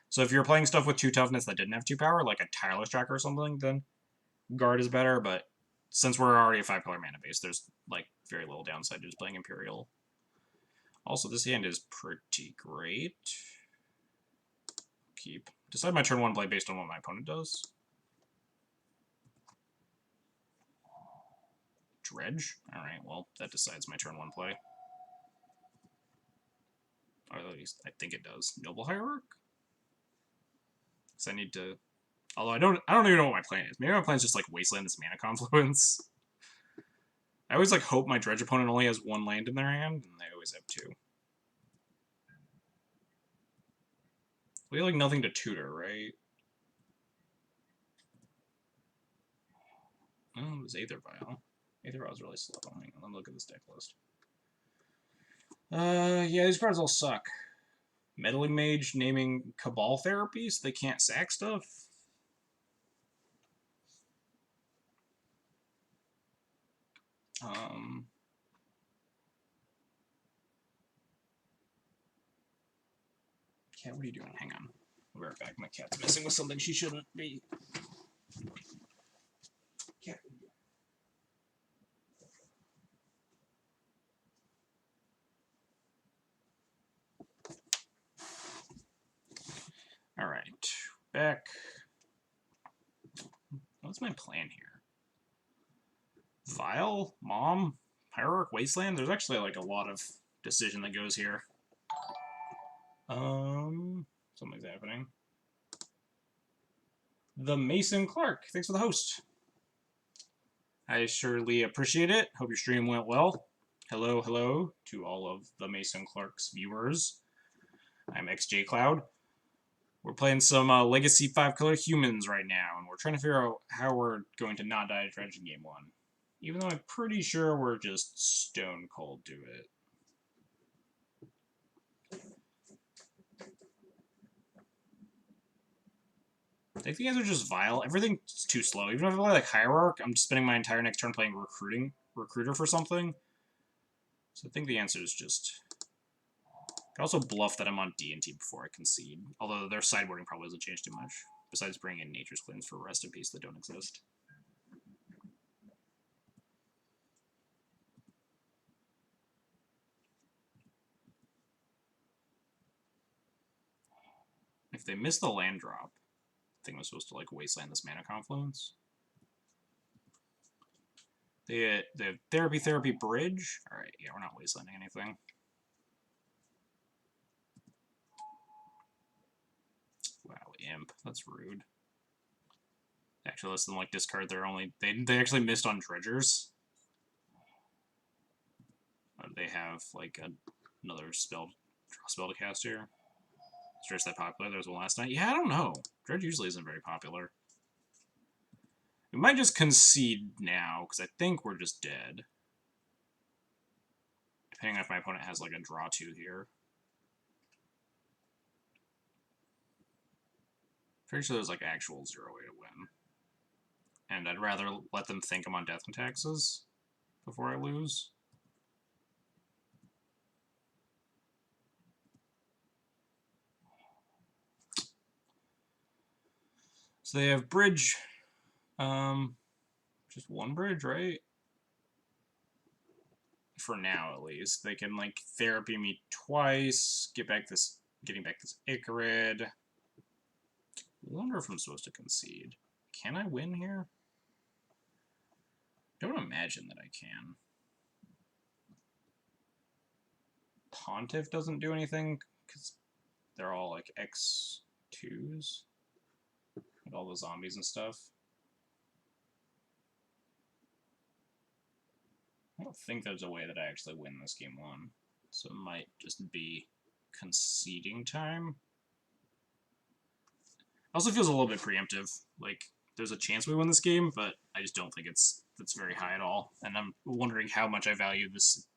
So if you're playing stuff with 2 toughness that didn't have 2 power, like a Tireless Tracker or something, then Guard is better. But since we're already a 5-color mana base, there's like very little downside to just playing Imperial. Also, this hand is pretty great. Keep. Decide my turn 1 play based on what my opponent does. Dredge? Alright, well, that decides my turn 1 play. Or at least, I think it does. Noble Hierarch? Because I need to... Although I don't even know what my plan is. Maybe my plan is just, like, Wasteland this Mana Confluence. I always, like, hope my Dredge opponent only has one land in their hand, and they always have two. We have, like, nothing to tutor, right? Oh, it was Aether Vial. Aether Vial's really slow. Hang on, let me look at this deck list. Yeah, these cards all suck. Meddling Mage naming Cabal Therapy so they can't sack stuff? Cat, what are you doing? Hang on. I'll be right back. My cat's messing with something she shouldn't be. Cat. Alright. Back. What's my plan here? Vial? Mom? Hierarch? Wasteland? There's actually like a lot of decision that goes here. Something's happening. The Mason Clark. Thanks for the host. I surely appreciate it. Hope your stream went well. Hello, hello to all of the Mason Clark's viewers. I'm XJ Cloud. We're playing some Legacy 5-color humans right now, and we're trying to figure out how we're going to not die to Dredge in Game 1. Even though I'm pretty sure we're just stone cold to it. I think the answer is just Vile. Everything's too slow. Even if I play like Hierarch, I'm just spending my entire next turn playing Recruiter for something. So I think the answer is just... I can also bluff that I'm on D&T before I concede. Although their sideboarding probably doesn't change too much. Besides bringing in Nature's Claims for Rest in Peace that don't exist. If they miss the land drop, I think I'm supposed to like Wasteland this Mana Confluence. They have Therapy Bridge. Alright, yeah, we're not Wastelanding anything. Wow, Imp. That's rude. Actually, lets them like discard their only... They actually missed on Dredgers. They have like another spell to cast here. Is Dredge that popular? There was one last night. Yeah, I don't know. Dredge usually isn't very popular. We might just concede now, because I think we're just dead. Depending on if my opponent has like a draw 2 here. Pretty sure there's like actual 0 way to win. And I'd rather let them think I'm on Death and Taxes before I lose. So they have bridge. Just one bridge, right? For now, at least. They can, like, therapy me twice, getting back this Icarid. I wonder if I'm supposed to concede. Can I win here? Don't imagine that I can. Pontiff doesn't do anything, because they're all, like, X2s. With all the zombies and stuff. I don't think there's a way that I actually win this Game 1. So it might just be conceding time. Also feels a little bit preemptive. Like, there's a chance we win this game, but I just don't think it's very high at all. And I'm wondering how much I value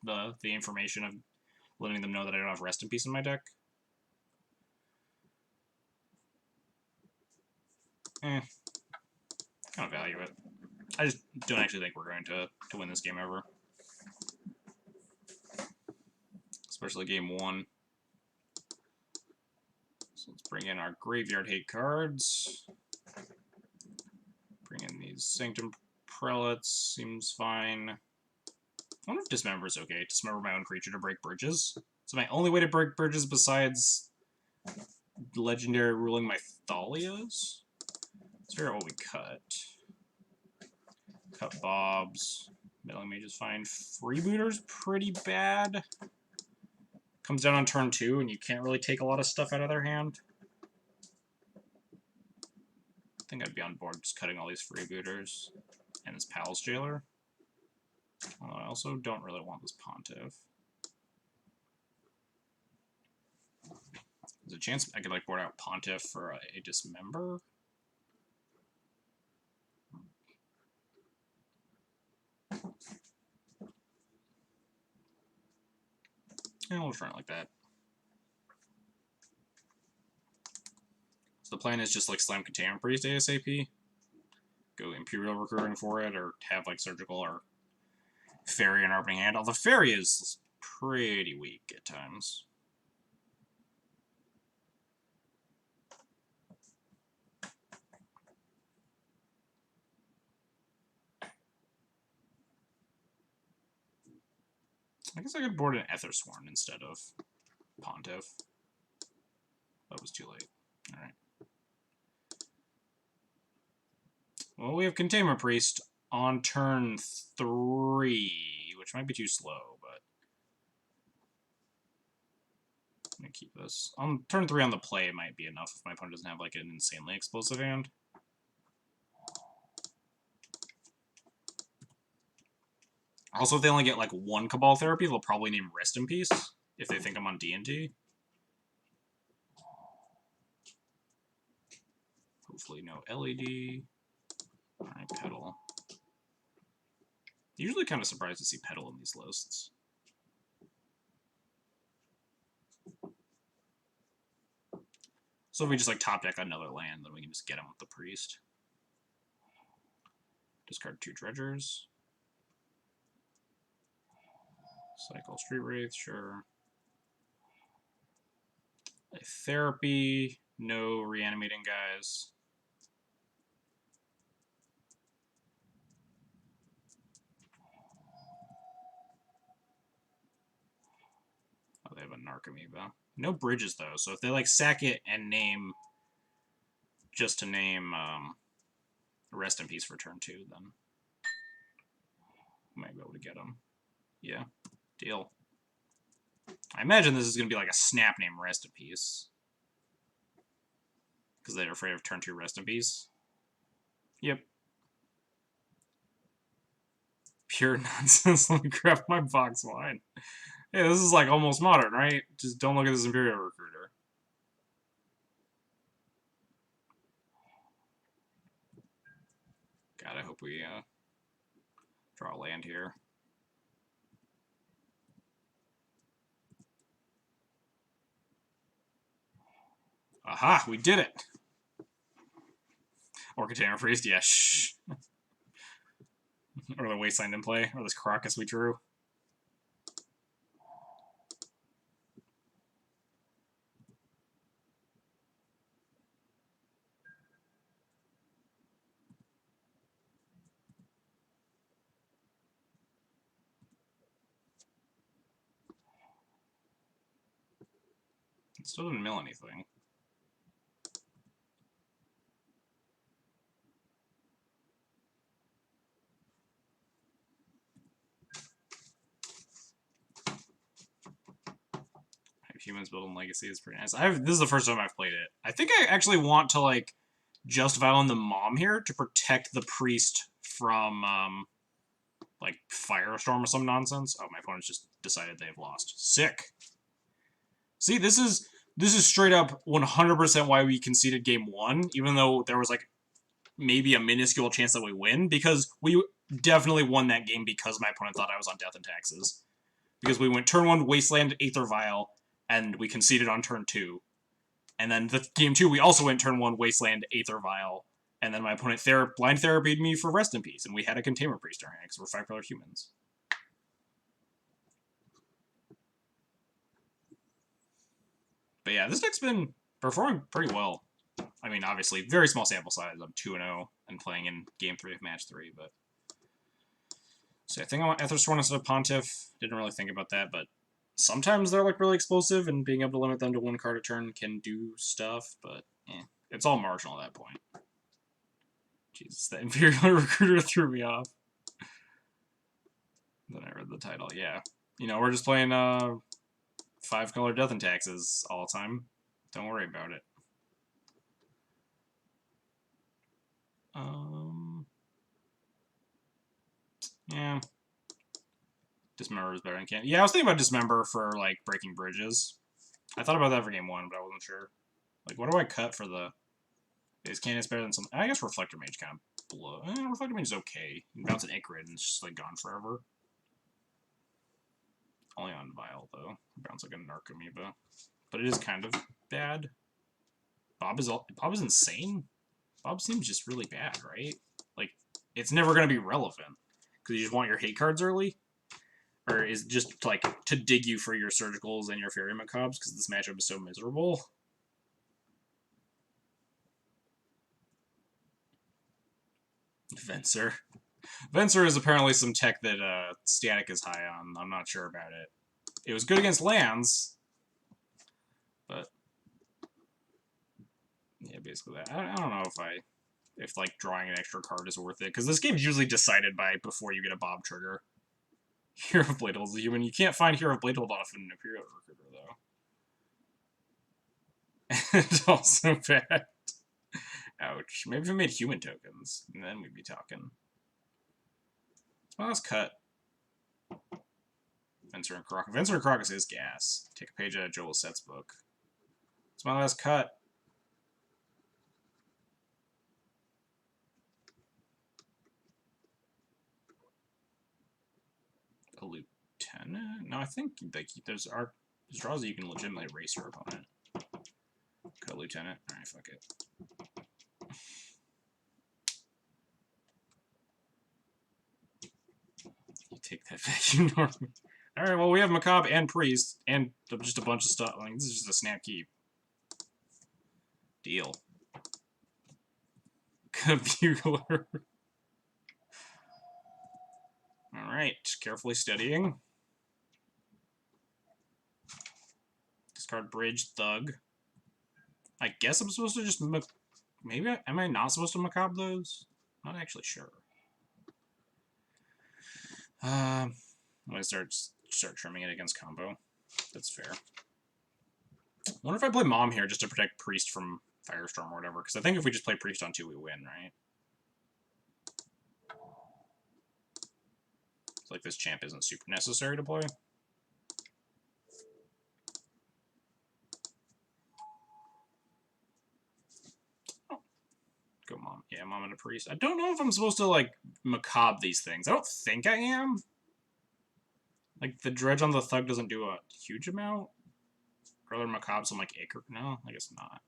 the information of letting them know that I don't have Rest in Peace in my deck. I don't value it. I just don't actually think we're going to win this game ever. Especially Game 1. So let's bring in our Graveyard Hate cards. Bring in these Sanctum Prelates, seems fine. I wonder if Dismember is okay. Dismember my own creature to break bridges. So my only way to break bridges besides Legendary Ruling my Thalias? Let's figure out what we cut. Cut Bobs. Meddling Mage is fine. Freebooter's pretty bad. Comes down on turn 2, and you can't really take a lot of stuff out of their hand. think I'd be on board just cutting all these freebooters and this Pal's Jailer. Although I also don't really want this Pontiff. There's a chance I could like board out Pontiff for a Dismember. And we'll just run it like that. So the plan is just like slam Containment Priest ASAP. Go Imperial Recruiting for it, or have like Surgical or Fairy in our opening hand. Although Fairy is pretty weak at times. I guess I could board an Ethersworn instead of Pontiff. That was too late. Alright. Well, we have Containment Priest on turn 3, which might be too slow, but I'm gonna keep this. On turn 3 on the play, it might be enough if my opponent doesn't have like an insanely explosive hand. Also, if they only get like one Cabal Therapy, they'll probably name Rest in Peace if they think I'm on D&D. Hopefully no LED. Alright, Petal. Usually kind of surprised to see Petal in these lists. So if we just like top deck another land, then we can just get him with the Priest. Discard 2 Dredgers. Cycle Street Wraith, sure. A Therapy, no reanimating guys. Oh, they have a Narcomoeba. No bridges though, so if they like sack it and name just to name Rest in Peace for turn 2, then we might be able to get them. Yeah, deal. I imagine this is going to be like a snap name Rest in Peace. Because they're afraid of turn 2 Rest in Peace. Yep. Pure nonsense. Let me grab my box wine. Hey, this is like almost modern, right? Just don't look at this Imperial Recruiter. God, I hope we draw a land here. Aha, we did it! Or Container Priest, yeah, shh. Or the Wasteland in play, or this Caracas we drew. It still didn't mill anything. Humans Building Legacy is pretty nice. This is the first time I've played it. I think I actually want to like just Violin the Mom here to protect the priest from like Firestorm or some nonsense. Oh, my opponent's just decided they've lost. Sick. See, this is straight up 100% why we conceded game 1, even though there was like maybe a minuscule chance that we win, because we definitely won that game because my opponent thought I was on Death and Taxes. Because we went turn 1 Wasteland Aether Vial, and we conceded on turn 2. And then the game 2, we also went turn 1 Wasteland Aether Vial, and then my opponent blind therapied me for Rest in Peace, and we had a Containment Priest during it, because we're 5-color humans. But yeah, this deck's been performing pretty well. I mean, obviously, very small sample size. I'm 2-0 and playing in game 3 of match 3, but... So I think I want Ethersworn instead of Pontiff. Didn't really think about that, but sometimes they're like really explosive, and being able to limit them to 1 card a turn can do stuff, but it's all marginal at that point. Jesus, that Imperial Recruiter threw me off. Then I read the title, yeah. You know, we're just playing 5-color Death and Taxes all the time. Don't worry about it. Yeah. Dismember is better than Can. Yeah, I was thinking about Dismember for, like, breaking bridges. I thought about that for game 1, but I wasn't sure. Like, what do I cut for the... Is Candace better than some... I guess Reflector Mage kind of blow... Reflector Mage is okay. You can bounce an Ichrid and it's just, like, gone forever. Only on Vile, though. Bounce like a Narc Amoeba. But it is kind of bad. Bob is insane. Bob seems just really bad, right? Like, it's never going to be relevant. Because you just want your hate cards early? Or is just, like, to dig you for your surgicals and your fairy macabres, because this matchup is so miserable. Venser. Venser is apparently some tech that Static is high on. I'm not sure about it. It was good against lands, but yeah, basically that. I don't know if like drawing an extra card is worth it, because this game's usually decided by before you get a Bob trigger. Hero of Bladehold is a human. You can't find Hero of Bladehold often in Imperial Recruiter, though. It's also bad. Ouch. Maybe if we made human tokens, and then we'd be talking. Well, let's cut. Venser and Caracas. Venser and Caracas is gas. Take a page out of Joel Set's book. It's my last cut. A lieutenant? No, I think like there's draws that you can legitimately race your opponent. Cut lieutenant. Alright, fuck it. You take that back, you normally. Alright, well, we have Macabre and Priest, and just a bunch of stuff. Like, this is just a snap keep. Deal. Bugler. Alright, carefully studying. Discard Bridge, Thug. I guess I'm supposed to just... Maybe am I not supposed to Macabre those? Not actually sure. I'm gonna start trimming it against combo. That's fair. I wonder if I play Mom here just to protect Priest from Firestorm or whatever, because I think if we just play Priest on 2, we win, right? It's like this champ isn't super necessary to play. Oh. Go Mom. Yeah, Mom and a Priest. I don't know if I'm supposed to, like, Macabre these things. I don't think I am. Like, the Dredge on the Thug doesn't do a huge amount. Rather Macabre some, like, Acre. No, I guess not.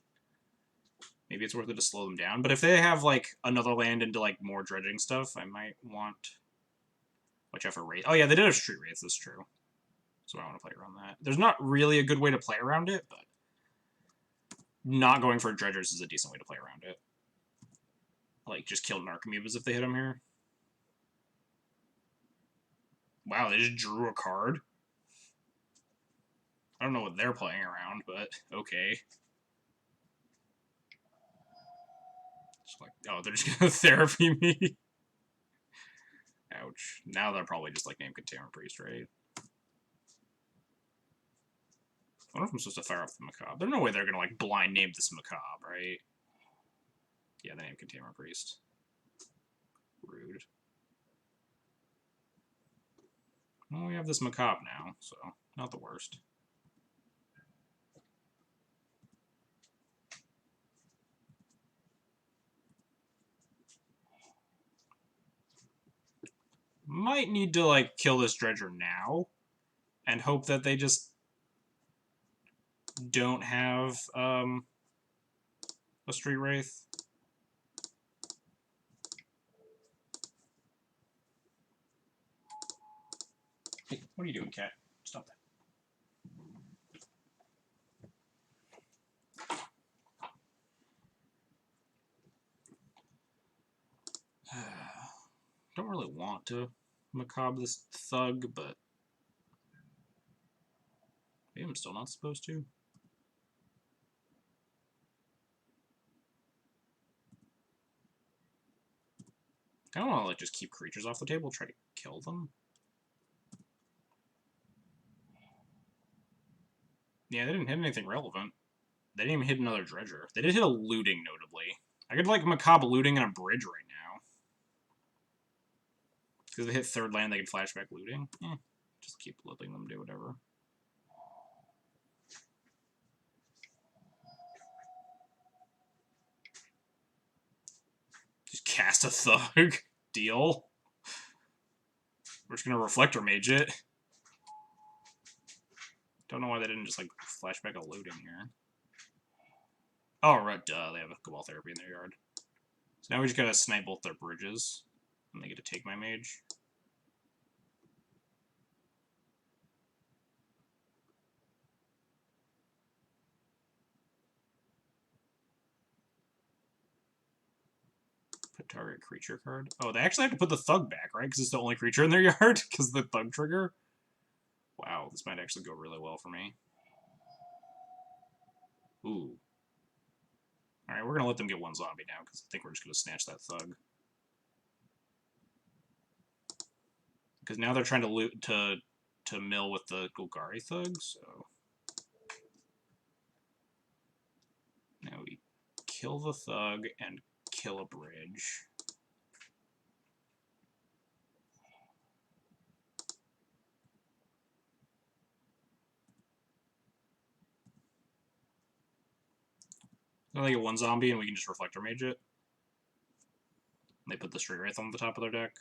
Maybe it's worth it to slow them down. But if they have, like, another land into, like, more dredging stuff, I might want... Watch out for Wraith. Oh, yeah, they did have Street Wraiths, that's true. So I want to play around that. There's not really a good way to play around it, but... Not going for Dredgers is a decent way to play around it. Like, just kill Narc Amoebas if they hit them here. Wow, they just drew a card? I don't know what they're playing around, but okay. Just like, oh, they're just gonna therapy me. Ouch. Now they're probably just like name Containment Priest, right? I wonder if I'm supposed to fire off the Macabre. There's no way they're gonna like blind name this Macabre, right? Yeah, they name Containment Priest. Rude. Well, we have this Macabre now, so not the worst. Might need to, like, kill this Dredger now and hope that they just don't have, a Street Wraith. Hey, what are you doing, cat? Stop that. Don't really want to Macabre this Thug, but maybe I'm still not supposed to. I don't want to like just keep creatures off the table, try to kill them. Yeah, they didn't hit anything relevant. They didn't even hit another Dredger. They did hit a Looting, notably. I could, like, Macabre looting and a bridge right now. Because they hit third land, they can flashback looting. Just keep letting them do whatever. Just cast a Thug. Deal. We're just gonna Reflector Mage it. Don't know why they didn't just, like, flashback a looting here. Oh, right, duh, they have a Cabal Therapy in their yard. So now we just gotta snipe both their bridges. And they get to take my mage. Put target creature card. Oh, they actually have to put the Thug back, right? Because it's the only creature in their yard? Because the Thug trigger? Wow, this might actually go really well for me. Ooh. Alright, we're gonna let them get one zombie now, because I think we're just gonna snatch that Thug. Because now they're trying to loot to mill with the Golgari Thug, so... Now we kill the Thug and kill a bridge. Then they get one zombie and we can just Reflector Mage it. And they put the Straight Wraith on the top of their deck.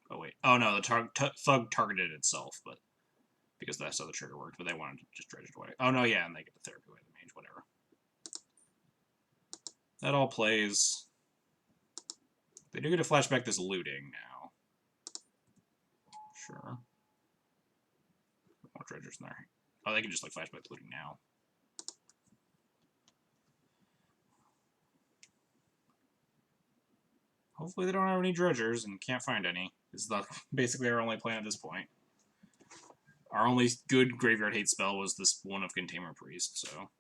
Oh wait. Oh no, the Thug targeted itself, but because that's how the trigger worked, but they wanted to just dredge it away. Oh no, yeah, and they get the Therapy away, the mage, whatever. That all plays. They do get to flashback this looting now. Sure. More dredgers in there. Oh, they can just like flashback the looting now. Hopefully they don't have any dredgers and can't find any. This is basically our only plan at this point. Our only good graveyard hate spell was this one of Containment Priest, so...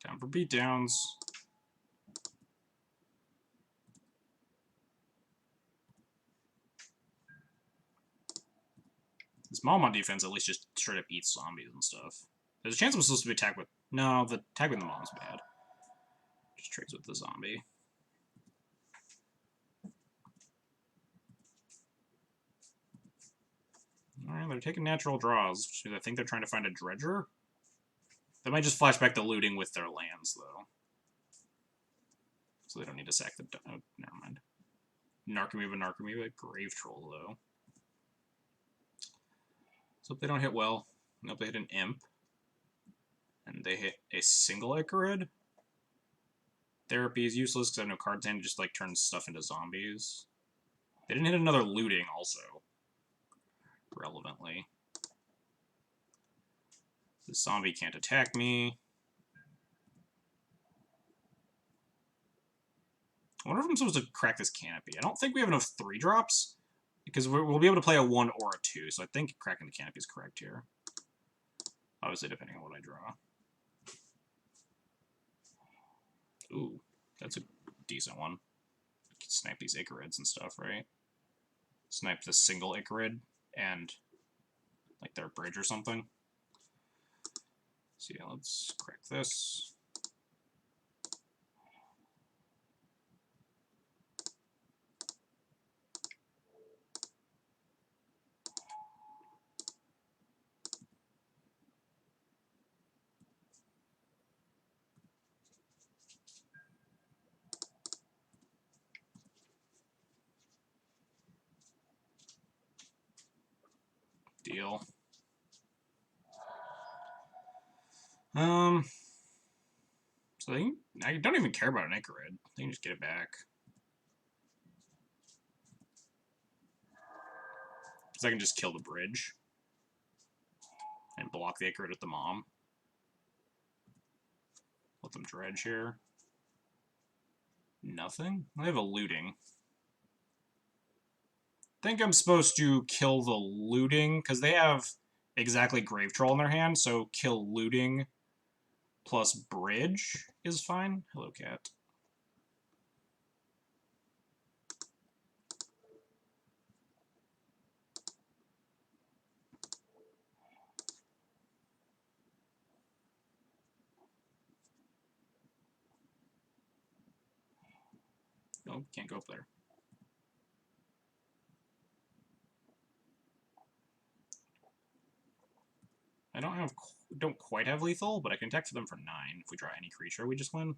Time for beatdowns. This Mom on defense at least just straight up eats zombies and stuff. There's a chance I'm supposed to be attacked with... No, the attack with the Mom's bad. Just trades with the zombie. Alright, they're taking natural draws. I think they're trying to find a dredger? They might just flash back to looting with their lands, though. So they don't need to sack the... Oh, never mind. Narcomoeba, Grave Troll, though. So if they don't hit well, nope, they hit an Imp. And they hit a single Icarid. Therapy is useless because I have no cards in, it just like turns stuff into zombies. They didn't hit another looting, also. Relevantly. This zombie can't attack me. I wonder if I'm supposed to crack this Canopy. I don't think we have enough 3-drops, because we'll be able to play a 1 or a 2, so I think cracking the Canopy is correct here. Obviously, depending on what I draw. Ooh, that's a decent one. Snipe these Icarids and stuff, right? Snipe the single Icarid and like their bridge or something. So yeah, let's crack this. Deal. So I don't even care about an Icarid. They can just get it back. Because I can just kill the bridge. And block the Icarid with the Mom. Let them dredge here. Nothing? They have a looting. I think I'm supposed to kill the looting, because they have exactly Grave Troll in their hand, so kill looting plus bridge is fine. Hello, cat. Oh, can't go up there. I don't quite have lethal, but I can attack for them for 9. If we draw any creature, we just win.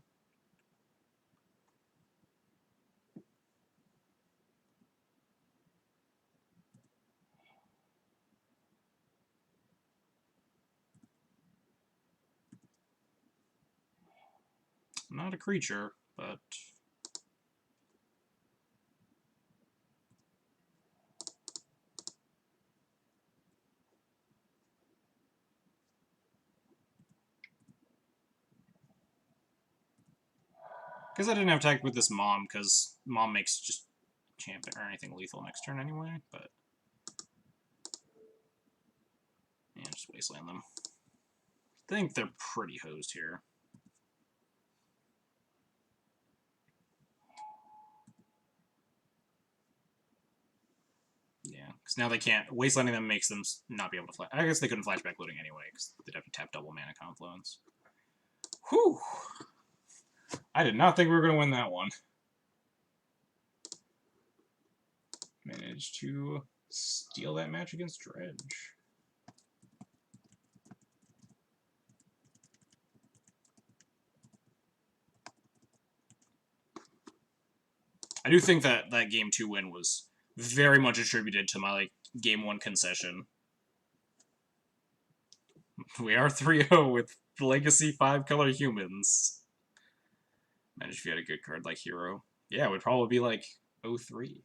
Not a creature, but because I didn't have attack with this Mom, because Mom makes just champ or anything lethal next turn anyway, but yeah, just wasteland them. I think they're pretty hosed here. Yeah, because now they can't. Wastelanding them makes them not be able to flash. I guess they couldn't flashback loading anyway, because they'd have to tap double mana confluence. Whew! I did not think we were going to win that one. Managed to steal that match against Dredge. I do think that that game 2 win was very much attributed to my game 1 concession. We are 3-0 with Legacy 5-color humans. Imagine if you had a good card like Hero. Yeah, it would probably be like 0-3.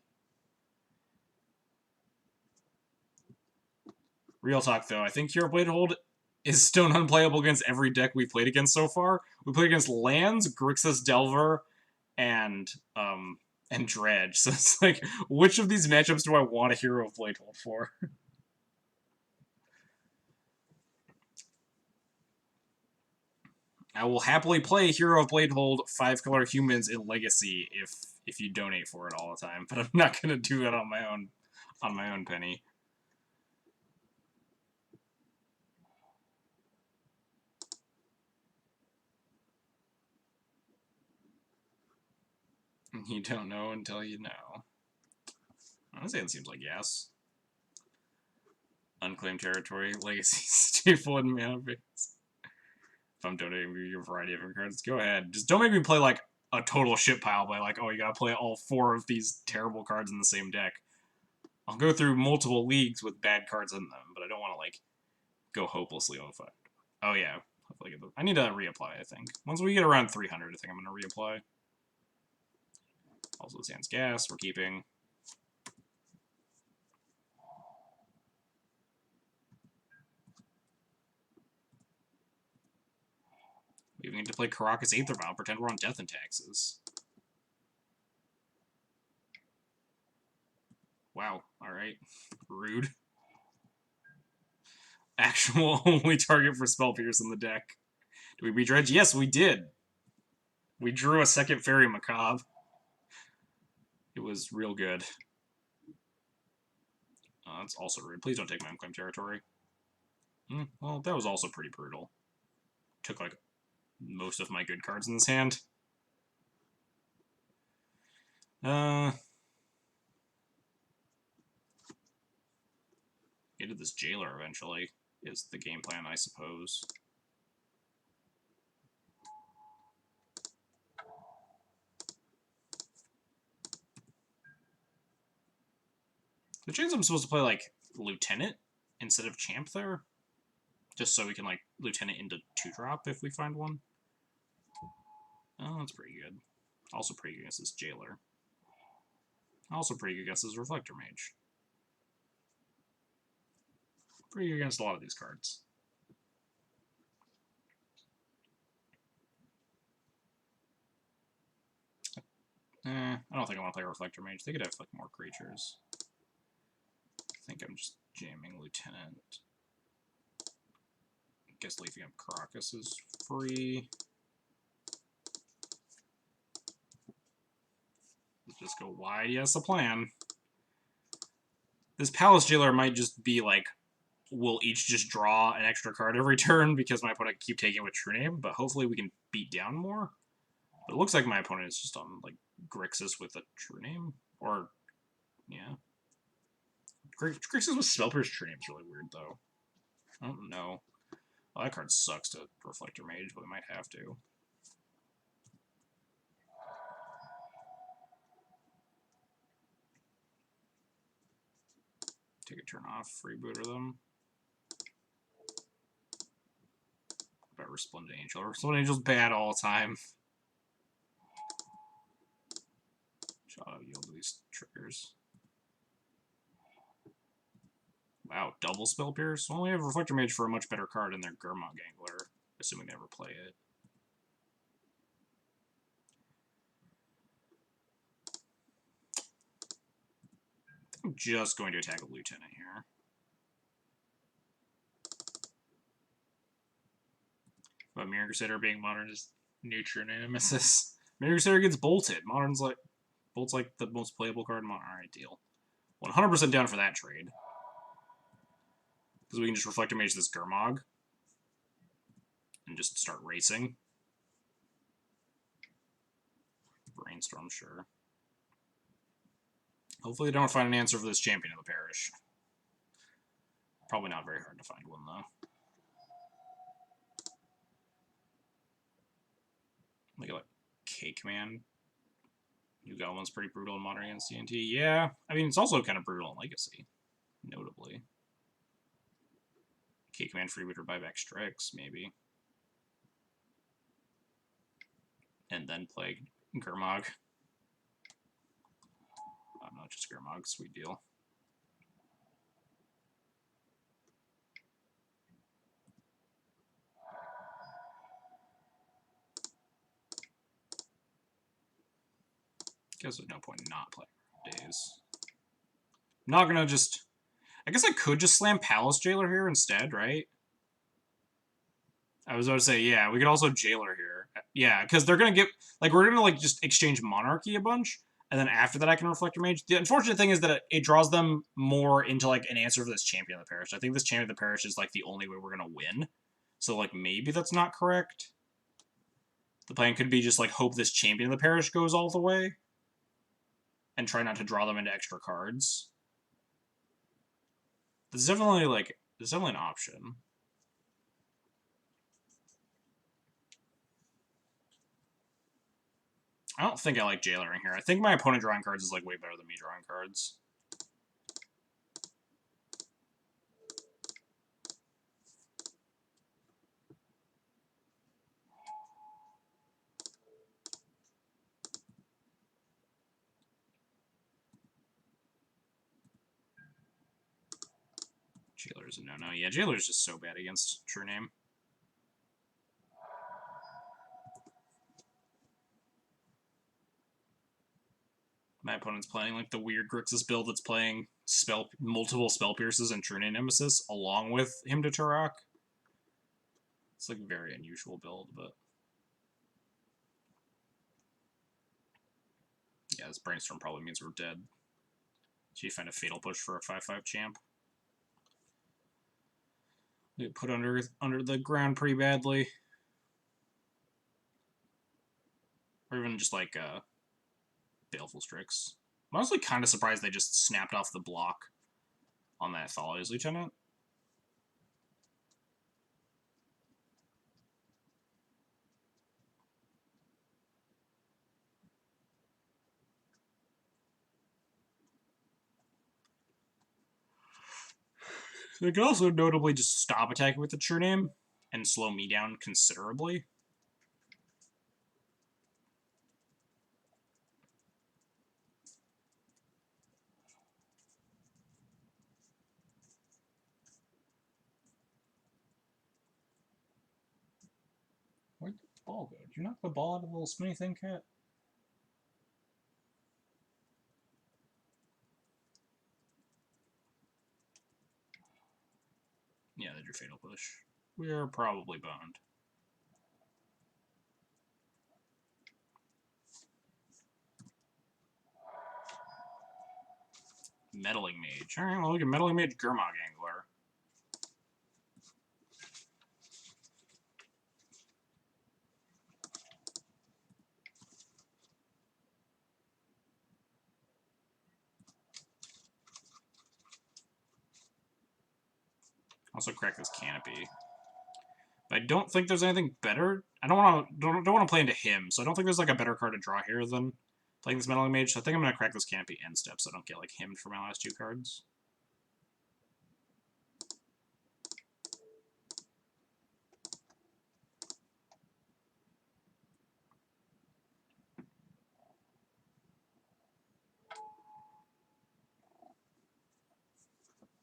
Real talk, though, I think Hero Blade Hold is still unplayable against every deck we've played against so far. We played against Lands, Grixis Delver, and Dredge. So it's like, which of these matchups do I want a Hero of Blade Hold for? I will happily play Hero of Blade Hold 5-color humans in Legacy if you donate for it all the time, but I'm not gonna do that on my own penny. You don't know until you know. Honestly, it seems like yes. Unclaimed territory, Legacy, staple, and mana base. If I'm donating you a variety of cards, go ahead. Just don't make me play like a total shit pile by like, oh, you gotta play all 4 of these terrible cards in the same deck. I'll go through multiple leagues with bad cards in them, but I don't want to like go hopelessly overfucked. Oh yeah, I need to reapply. I think once we get around 300, I think I'm gonna reapply. Also, Sans Gas we're keeping. We even need to play Karakas Aetherbound, pretend we're on Death and Taxes. Wow, alright. Rude. Actual only target for Spell Pierce in the deck. Did we beat Dredge? Yes, we did. We drew a second Fairy Macabre. It was real good. That's also rude. Please don't take my unclaimed territory. Well, that was also pretty brutal. Took, like, most of my good cards in this hand. Get to this Jailer eventually, is the game plan, I suppose. The chance I'm supposed to play, like, Lieutenant instead of Champ there? Just so we can, like, Lieutenant into 2-drop if we find one. Oh, that's pretty good. Also pretty good against this Jailer. Also pretty good against this Reflector Mage. Pretty good against a lot of these cards. I don't think I want to play Reflector Mage. They could have, like, more creatures. I think I'm just jamming Lieutenant. guess leaving up Caracas is free. Let's just go wide. Yes, a plan. This Palace Jailer might just be like, we'll each just draw an extra card every turn because my opponent can keep taking it with True Name, but hopefully we can beat down more. But it looks like my opponent is just on, like, Grixis with a True Name. Or, yeah. Grixis with Spellpierce True Name is really weird, though. I don't know. Well, that card sucks to Reflector Mage, but we might have to. Take a turn off, freebooter them. What about Resplendent Angel? Resplendent Angel's bad all the time. Shadow yield to these triggers. Wow, double Spell Pierce? Well, we have Reflector Mage for a much better card in their Gurmag Angler, assuming they ever play it. I'm just going to attack a Lieutenant here. But Mirror Crusader being modern is neutral nemesis. Mirror Crusader gets bolted. Modern's like Bolt's like the most playable card in Modern. Alright, deal. 100% down for that trade. Because we can just Reflector Mage this Gurmag. And just start racing. Brainstorm, sure. Hopefully they don't find an answer for this Champion of the Parish. Probably not very hard to find one, though. Look at like K-Command. New Goblin's pretty brutal in Modern against TNT. Yeah, I mean, it's also kind of brutal in Legacy, notably. K-Command Freebooter buyback Strix, maybe. And then play Gurmag. Oh, no, just Gurmag. Sweet deal. Guess there's no point in not playing Days. I'm not gonna just... I guess I could just slam Palace Jailer here instead, right? I was about to say, yeah, we could also Jailer here. Yeah, because they're gonna get... Like, we're gonna, like, just exchange Monarchy a bunch, and then after that I can Reflector Mage. The unfortunate thing is that it draws them more into, like, an answer for this Champion of the Parish. I think this Champion of the Parish is, like, the only way we're gonna win. So, like, maybe that's not correct. The plan could be just, like, hope this Champion of the Parish goes all the way. And try not to draw them into extra cards. There's definitely, like, there's definitely an option. I don't think I like Jailering here. I think my opponent drawing cards is, like, way better than me drawing cards. Jailer's a no-no. Yeah, Jailer's just so bad against True Name. My opponent's playing, like, the weird Grixis build that's playing multiple Spell Pierces and True Name Nemesis along with Hymn to Turok. It's, like, a very unusual build, but... Yeah, this Brainstorm probably means we're dead. So you find a Fatal Push for a 5/5 champ. We get put under the ground pretty badly. Or even just like Baleful Strix. I'm honestly kind of surprised they just snapped off the block on that Thalia's Lieutenant. They could also notably just stop attacking with the True Name and slow me down considerably. Where'd the ball go? Did you knock the ball out of the little spinny thing, Cat? Yeah, that's your Fatal Push. we're probably boned. Meddling Mage. Alright, well, we can Meddling Mage Gurmag Angler. Also crack this Canopy. But I don't think there's anything better. I don't want to play into him, so I don't think there's like a better card to draw here than playing this Meddling Mage. So I think I'm gonna crack this Canopy end step, so I don't get like him for my last 2 cards.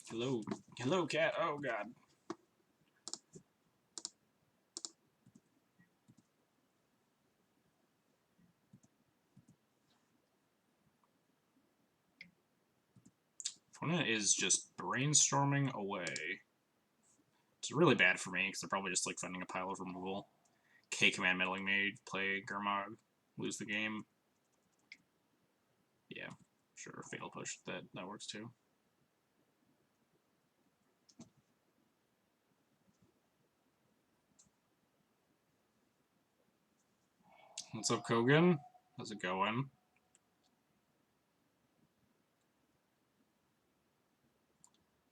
Hello, cat. Oh god. Opponent is just brainstorming away. It's really bad for me, because they're probably just like finding a pile of removal. K-Command Meddling Mage, play Gurmag, lose the game. Yeah, sure, Fatal Push, that works too. What's up, Kogan? How's it going?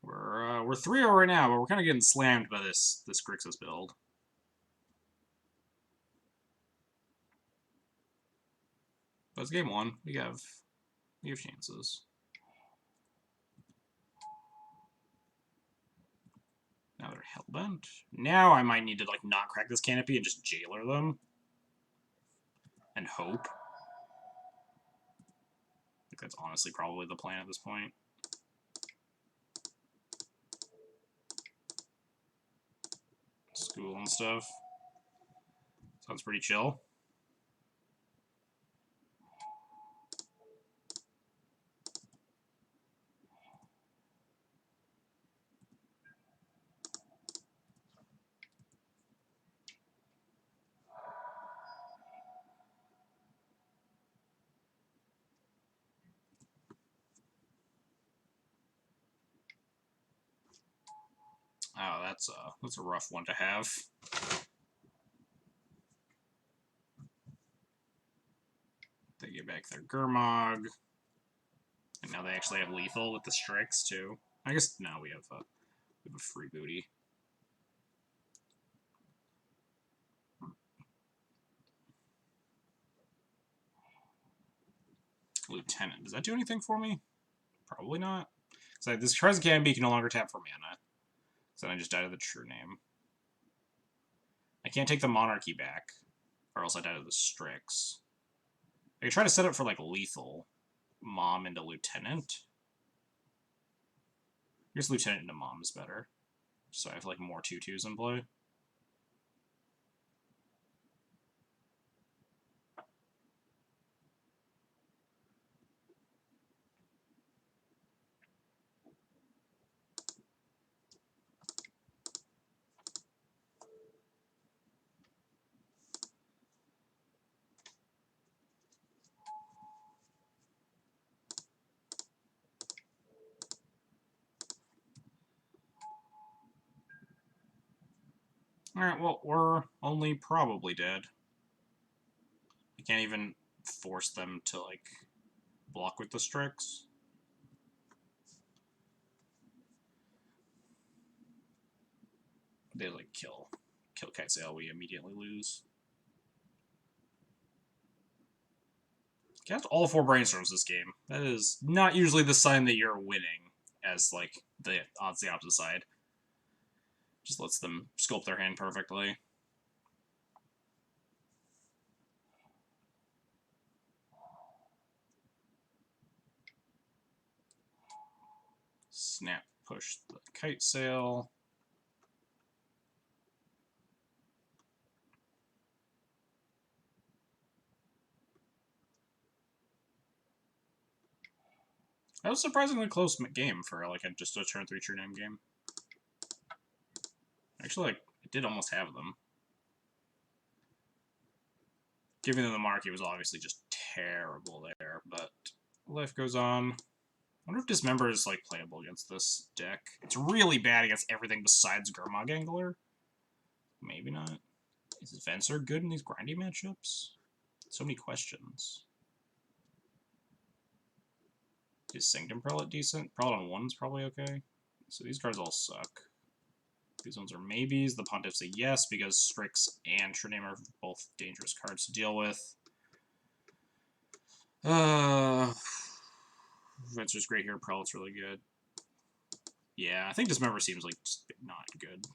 We're 3-0 right now, but we're kind of getting slammed by this Grixis build. But it's game 1. We have chances. Now they're hellbent. Now I might need to like not crack this Canopy and just jailer them. And hope. I think that's honestly probably the plan at this point. School and stuff. Sounds pretty chill. Oh, that's a rough one to have. They get back their Gurmag. And now they actually have lethal with the Strix too. I guess now we have a free booty. Lieutenant. Does that do anything for me? Probably not. So this Trizzy Canopy can no longer tap for mana. So then I just died of the True Name. I can't take the Monarchy back, or else I die of the Strix. I could try to set up for like lethal. Mom into Lieutenant. I guess Lieutenant into Mom is better. So I have like more 2/2s in play. Alright, well, we're only probably dead. I can't even force them to, like, block with the Strix. They, like, kill Kitesail, we immediately lose. Cast all 4 Brainstorms this game. That is not usually the sign that you're winning, as, like, the odds the opposite side. Just lets them sculpt their hand perfectly. Snap, push the Kitesail. That was a surprisingly close game for like just a turn 3 True Name game. Actually, like I did almost have them. Giving them the market was obviously just terrible there, but life goes on. I wonder if Dismember is, like, playable against this deck. It's really bad against everything besides Gurmag Angler. Maybe not. Is Venser good in these grindy matchups? So many questions. Is Sanctum Prelate decent? Prelate on 1's probably okay. So these cards all suck. These ones are maybes. The Pontiff's a yes, because Strix and True are both dangerous cards to deal with. Venser's great here. Prelate's really good. Yeah, I think Dismember seems like just not good.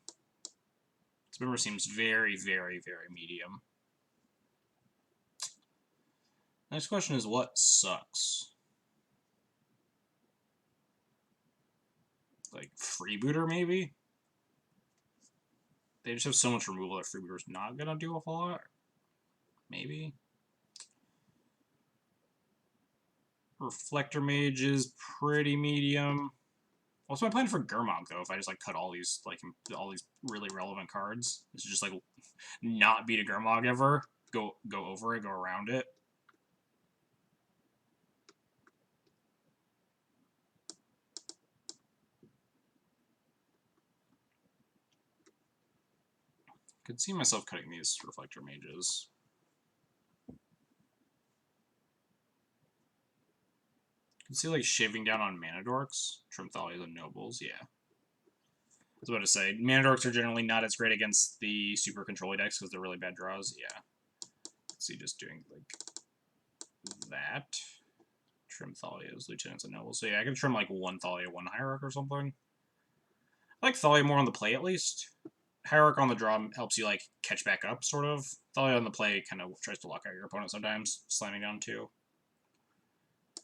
Dismember seems very, very, very medium. Next question is, what sucks? Like, Freebooter, maybe? They just have so much removal that Freebooter's not gonna do a whole lot. Maybe. Reflector Mage is pretty medium. What's my plan for Gurmag, though, if I just, like, cut all these really relevant cards? Is it just, like, not beat a Gurmag ever? Go over it, go around it? Could see myself cutting these Reflector Mages. Could see, like, shaving down on Mana Dorks. Trimthalias and Nobles, yeah. I was about to say, Mana Dorks are generally not as great against the super control decks because they're really bad draws, yeah. Let's see, just doing, like, that. Trim Thalias, Lieutenants, and Nobles. So yeah, I can trim, like, one Thalia, one Hierarch or something. I like Thalia more on the play, at least. Hierarch on the draw helps you, like, catch back up, sort of. Thalia on the play kind of tries to lock out your opponent sometimes, slamming down two.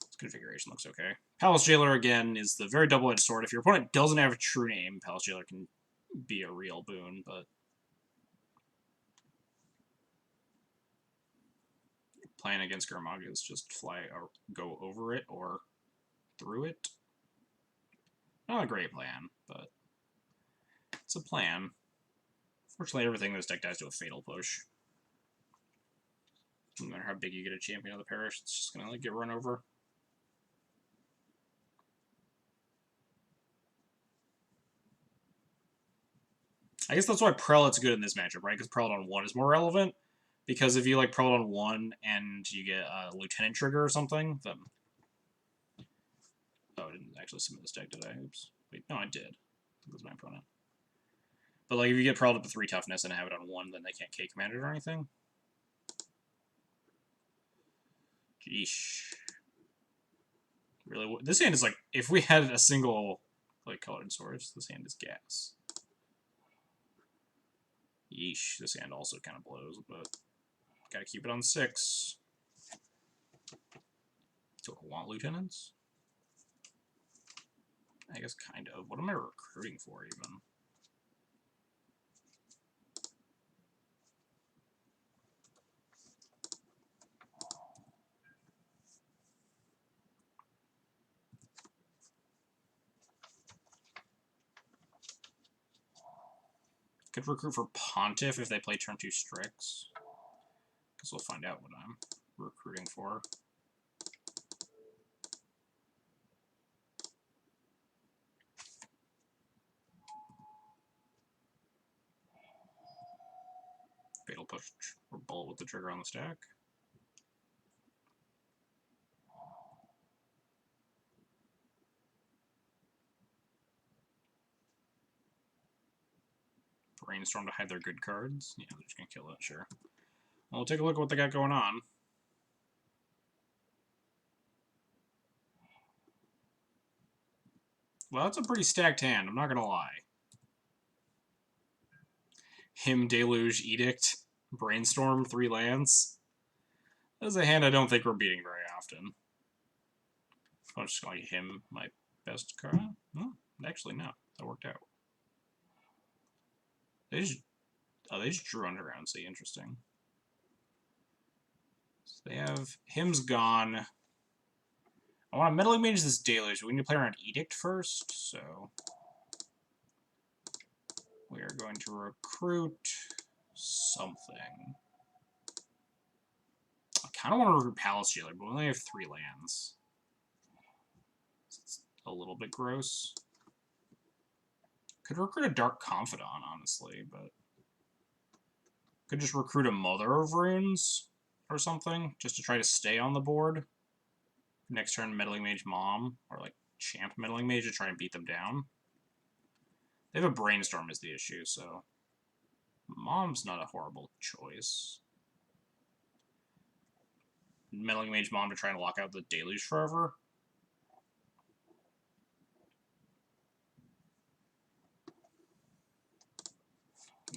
This configuration looks okay. Palace Jailer, again, is the very double-edged sword. If your opponent doesn't have a true name, Palace Jailer can be a real boon, but playing against Gurmag is just fly or go over it or through it. Not a great plan, but it's a plan. Fortunately, everything in this deck dies to a Fatal Push. No matter how big you get a Champion of the Parish, it's just gonna, like, get run over. I guess that's why Prelate's good in this matchup, right? Because Prelate on 1 is more relevant. Because if you, like, Prelate on 1 and you get a Lieutenant trigger or something, then... Oh, I didn't actually submit this deck, did I? Oops. Wait, no, I did. That was my opponent. But, like, if you get Prelate up to 3 toughness and have it on 1, then they can't K-command it or anything. Yeesh. Really, this hand is, like, if we had a single, like, colored source, this hand is gas. Yeesh, this hand also kind of blows, but gotta keep it on 6. Do I want Lieutenants? I guess kind of. What am I recruiting for, even? Could recruit for Pontiff if they play turn 2 Strix. Guess we'll find out what I'm recruiting for. Fatal Push or Bullet with the trigger on the stack. Brainstorm to hide their good cards. Yeah, they're just gonna kill it, sure. Well, we'll take a look at what they got going on. Well, that's a pretty stacked hand, I'm not gonna lie. Hymn, Deluge, Edict, Brainstorm, 3 lands. That's a hand I don't think we're beating very often. I'm just going to Hymn my best card. Oh, actually, no. That worked out. They just drew Underground, see, interesting. So they have Hymn's gone. I want to Meddling Mage this Deluge, but we need to play around Edict first, so... We are going to recruit something. I kind of want to recruit Palace Jailer, but we only have 3 lands. It's a little bit gross. Could recruit a Dark Confidant, honestly, but... Could just recruit a Mother of Runes or something, just to try to stay on the board. Next turn, Meddling Mage Mom, or like Champ Meddling Mage to try and beat them down. They have a Brainstorm is the issue, so... Mom's not a horrible choice. Meddling Mage Mom to try and lock out the Deluge forever.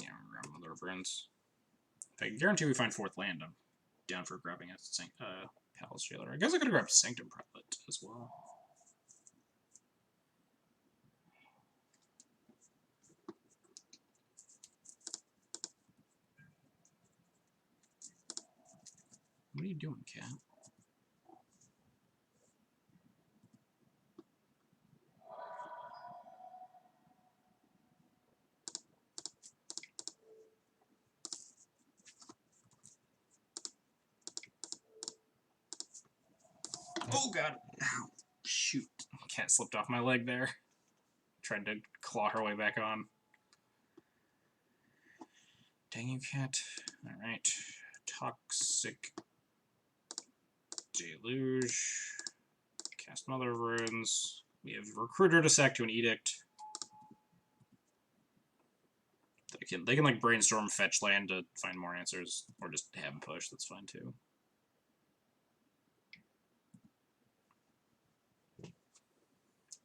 Yeah, Mother of Runes. If I can guarantee we find 4th land, I'm down for grabbing a Palace Jailer. I guess I could have grabbed Sanctum Prelate as well. What are you doing, cat? Oh god! Ow. Shoot. Cat slipped off my leg there. Tried to claw her way back on. Dang you, cat. Alright. Toxic Deluge. Cast Mother of Runes. We have Recruiter to sack to an Edict. They can like brainstorm fetch land to find more answers, or just have them push, that's fine too.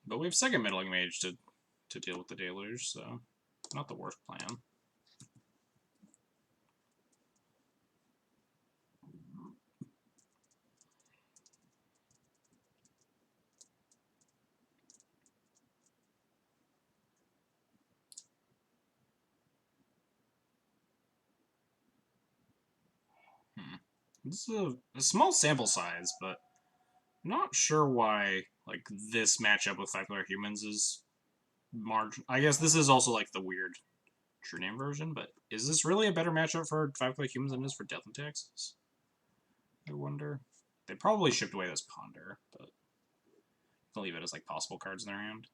But we have second Meddling Mage to deal with the Deluge, so not the worst plan. This is a small sample size, but I'm not sure why like this matchup with 5-color humans is margin. I guess this is also like the weird True Name version, but is this really a better matchup for 5-color humans than it is for Death and Taxes? I wonder. They probably shipped away this Ponder, but I'll leave it as like possible cards in their hand.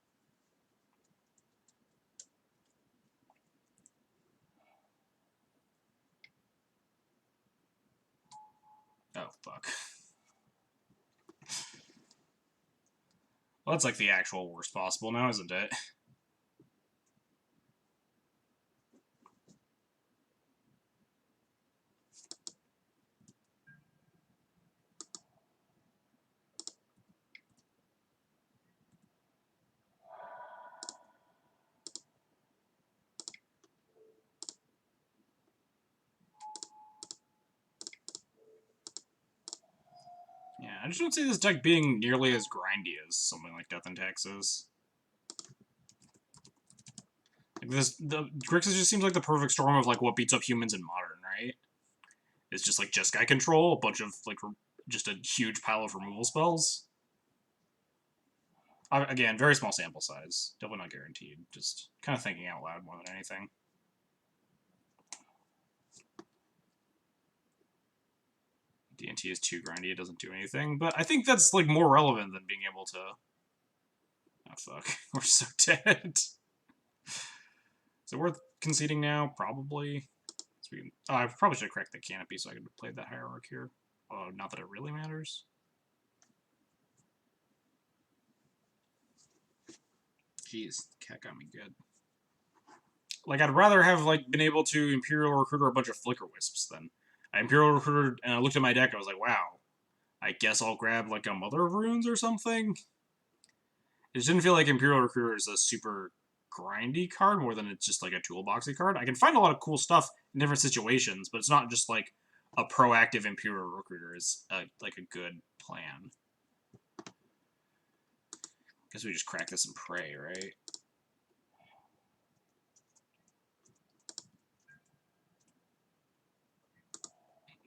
Oh, fuck. Well, that's like the actual worst possible now, isn't it? Yeah, I just don't see this deck being nearly as grindy as something like Death and Taxes. Like the Grixis just seems like the perfect storm of like what beats up humans in Modern, right? It's just like Jeskai control, a bunch of like just a huge pile of removal spells. Again, very small sample size, definitely not guaranteed. Just kind of thinking out loud more than anything. DNT is too grindy, it doesn't do anything, but I think that's like more relevant than being able to... Oh fuck, we're so dead. Is it worth conceding now? Probably. So I probably should have cracked the canopy so I could have played that Hierarch here. Oh, not that it really matters. Jeez, the cat got me good. Like, I'd rather have, like, been able to Imperial Recruiter a bunch of Flicker Wisps than... I Imperial Recruiter, and I looked at my deck, and I was like, wow, I guess I'll grab, like, a Mother of Runes or something? It just didn't feel like Imperial Recruiter is a super grindy card more than it's just, like, a toolboxy card. I can find a lot of cool stuff in different situations, but it's not just, like, a proactive Imperial Recruiter is, like, a good plan. Guess we just crack this and pray, right?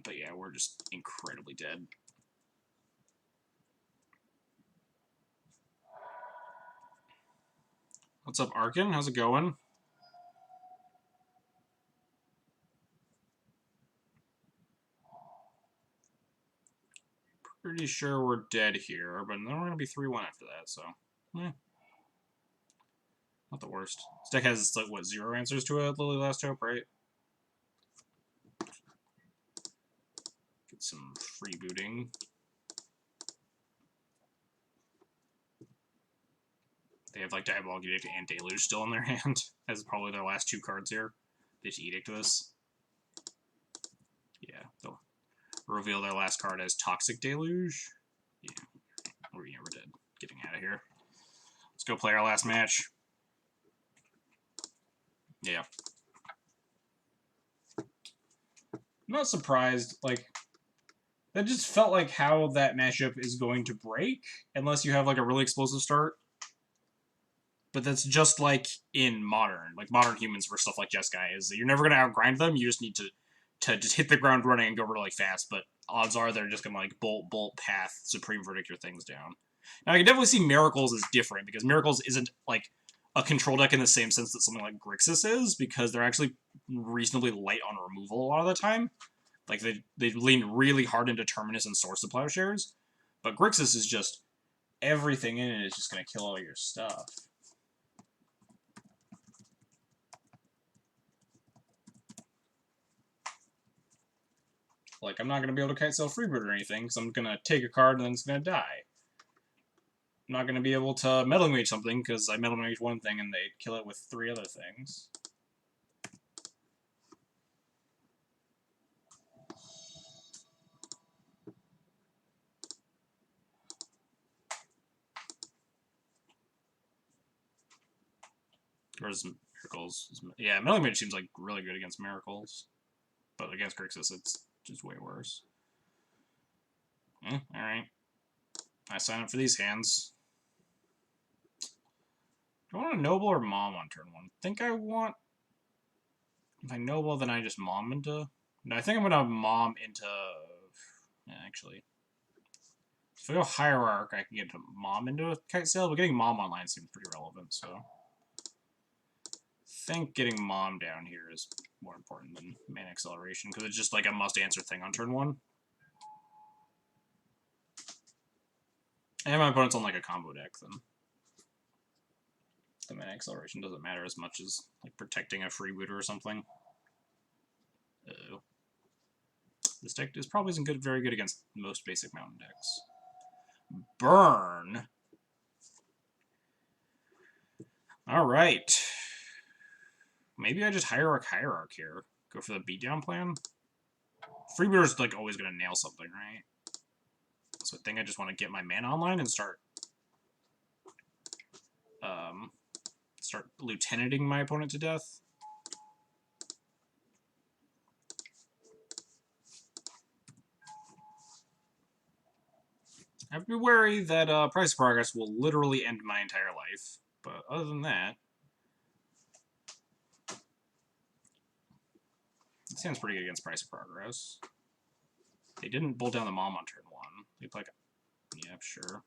But yeah, we're just incredibly dead. What's up, Arkin? How's it going? pretty sure we're dead here, but then we're going to be 3-1 after that, so... Eh. Not the worst. This deck has, like, what, 0 answers to it, Lily Last Hope, right? Get some freebooting. They have, like, Diabolic Edict and Deluge still in their hand. As probably their last 2 cards here. They just Edict this. Yeah, they'll reveal their last card as Toxic Deluge. Yeah, we're dead. Getting out of here. Let's go play our last match. Yeah. I'm not surprised, like, that just felt like how that matchup is going to break, unless you have, like, a really explosive start. But that's just like in Modern. Like, Modern Humans for stuff like Jeskai is that you're never going to outgrind them, you just need to just hit the ground running and go really fast, but odds are they're just going to, like, bolt, path, Supreme Verdict your things down. Now, I can definitely see Miracles as different, because Miracles isn't, like, a control deck in the same sense that something like Grixis is, because they're actually reasonably light on removal a lot of the time. Like, they lean really hard into Terminus and Source of Plowshares, but Grixis is just, everything in it is just going to kill all your stuff. Like, I'm not going to be able to Kite Sail Freebird or anything, because I'm going to take a card and then it's going to die. I'm not going to be able to Metal Mage something, because I Metal Mage one thing and they kill it with 3 other things. Whereas Miracles... Yeah, Metal Mage seems like really good against Miracles. But against Grixis, it's just way worse. Alright. I sign up for these hands. Do I want a Noble or Mom on turn 1? I think I want... If I Noble, then I just Mom into... No, I think I'm going to Mom into... Yeah, actually... If I go Hierarch, I can get Mom into a Kite Sail, but getting Mom online seems pretty relevant, so... I think getting Mom down here is more important than Mana Acceleration, because it's just like a must-answer thing on turn 1. And my opponent's on like a combo deck, then the Mana Acceleration doesn't matter as much as like protecting a freebooter or something. Uh-oh. This deck is probably isn't good, very good against most basic mountain decks. Burn! Alright. Maybe I just Hierarch here. Go for the beatdown plan. Freebooter's like always gonna nail something, right? So I think I just want to get my mana online and start lieutenanting my opponent to death. I have to be wary that Price of Progress will literally end my entire life. But other than that, it sounds pretty good against Price of Progress. They didn't bolt down the Mom on turn 1. They play like, yeah, sure.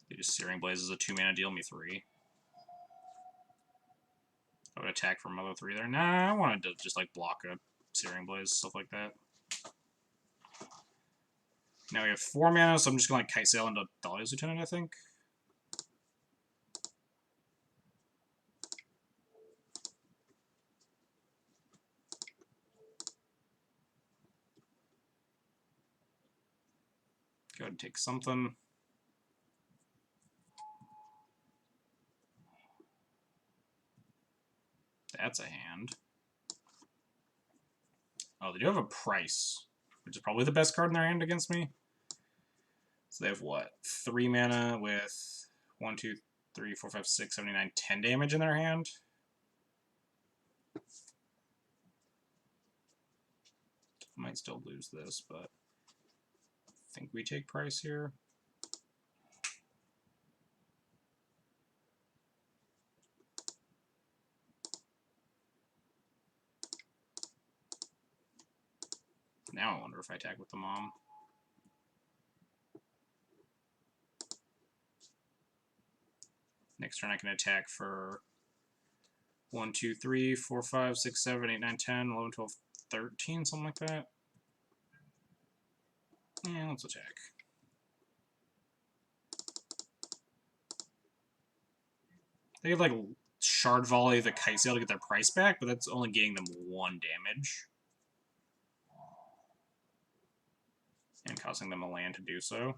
They just Searing Blaze as a 2-mana, deal me 3. I would attack for Mother 3 there. Nah, I wanted to just like block a Searing Blaze, stuff like that. Now we have 4 mana, so I'm just gonna like Kite Sail into Dahlia's Lieutenant, I think. Go ahead and take something. That's a hand. Oh, they do have a Price, which is probably the best card in their hand against me. So they have what? 3 mana with 1, 2, 3, 4, 5, 6, 7, 8, 9, 10 damage in their hand. I might still lose this, but I think we take Price here. Now I wonder if I attack with the Mom. Next turn I can attack for 1, 2, 3, 4, 5, 6, 7, 8, 9, 10, 11, 12, 13, something like that. Yeah, let's attack. They could, like, Shard Volley the Kite Sail to get their price back, but that's only getting them 1 damage. And costing them a land to do so.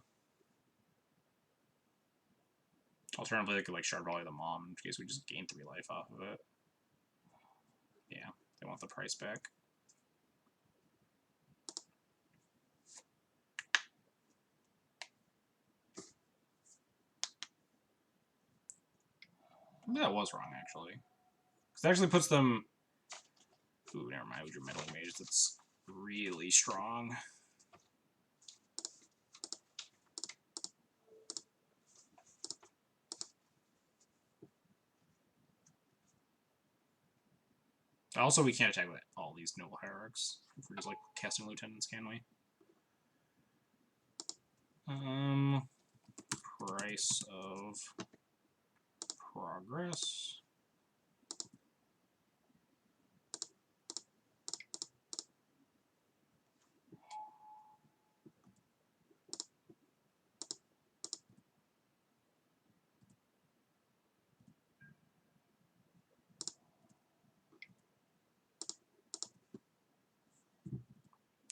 Alternatively, they could, like, Shard Volley the Mom, in case we just gain 3 life off of it. Yeah, they want the price back. That was wrong, actually. Because it actually puts them... Ooh, never mind, with your Meddling Mage, that's really strong. Also, we can't attack with all these Noble Hierarchs. If we're just, like, casting Lieutenants, can we? Price of Progress.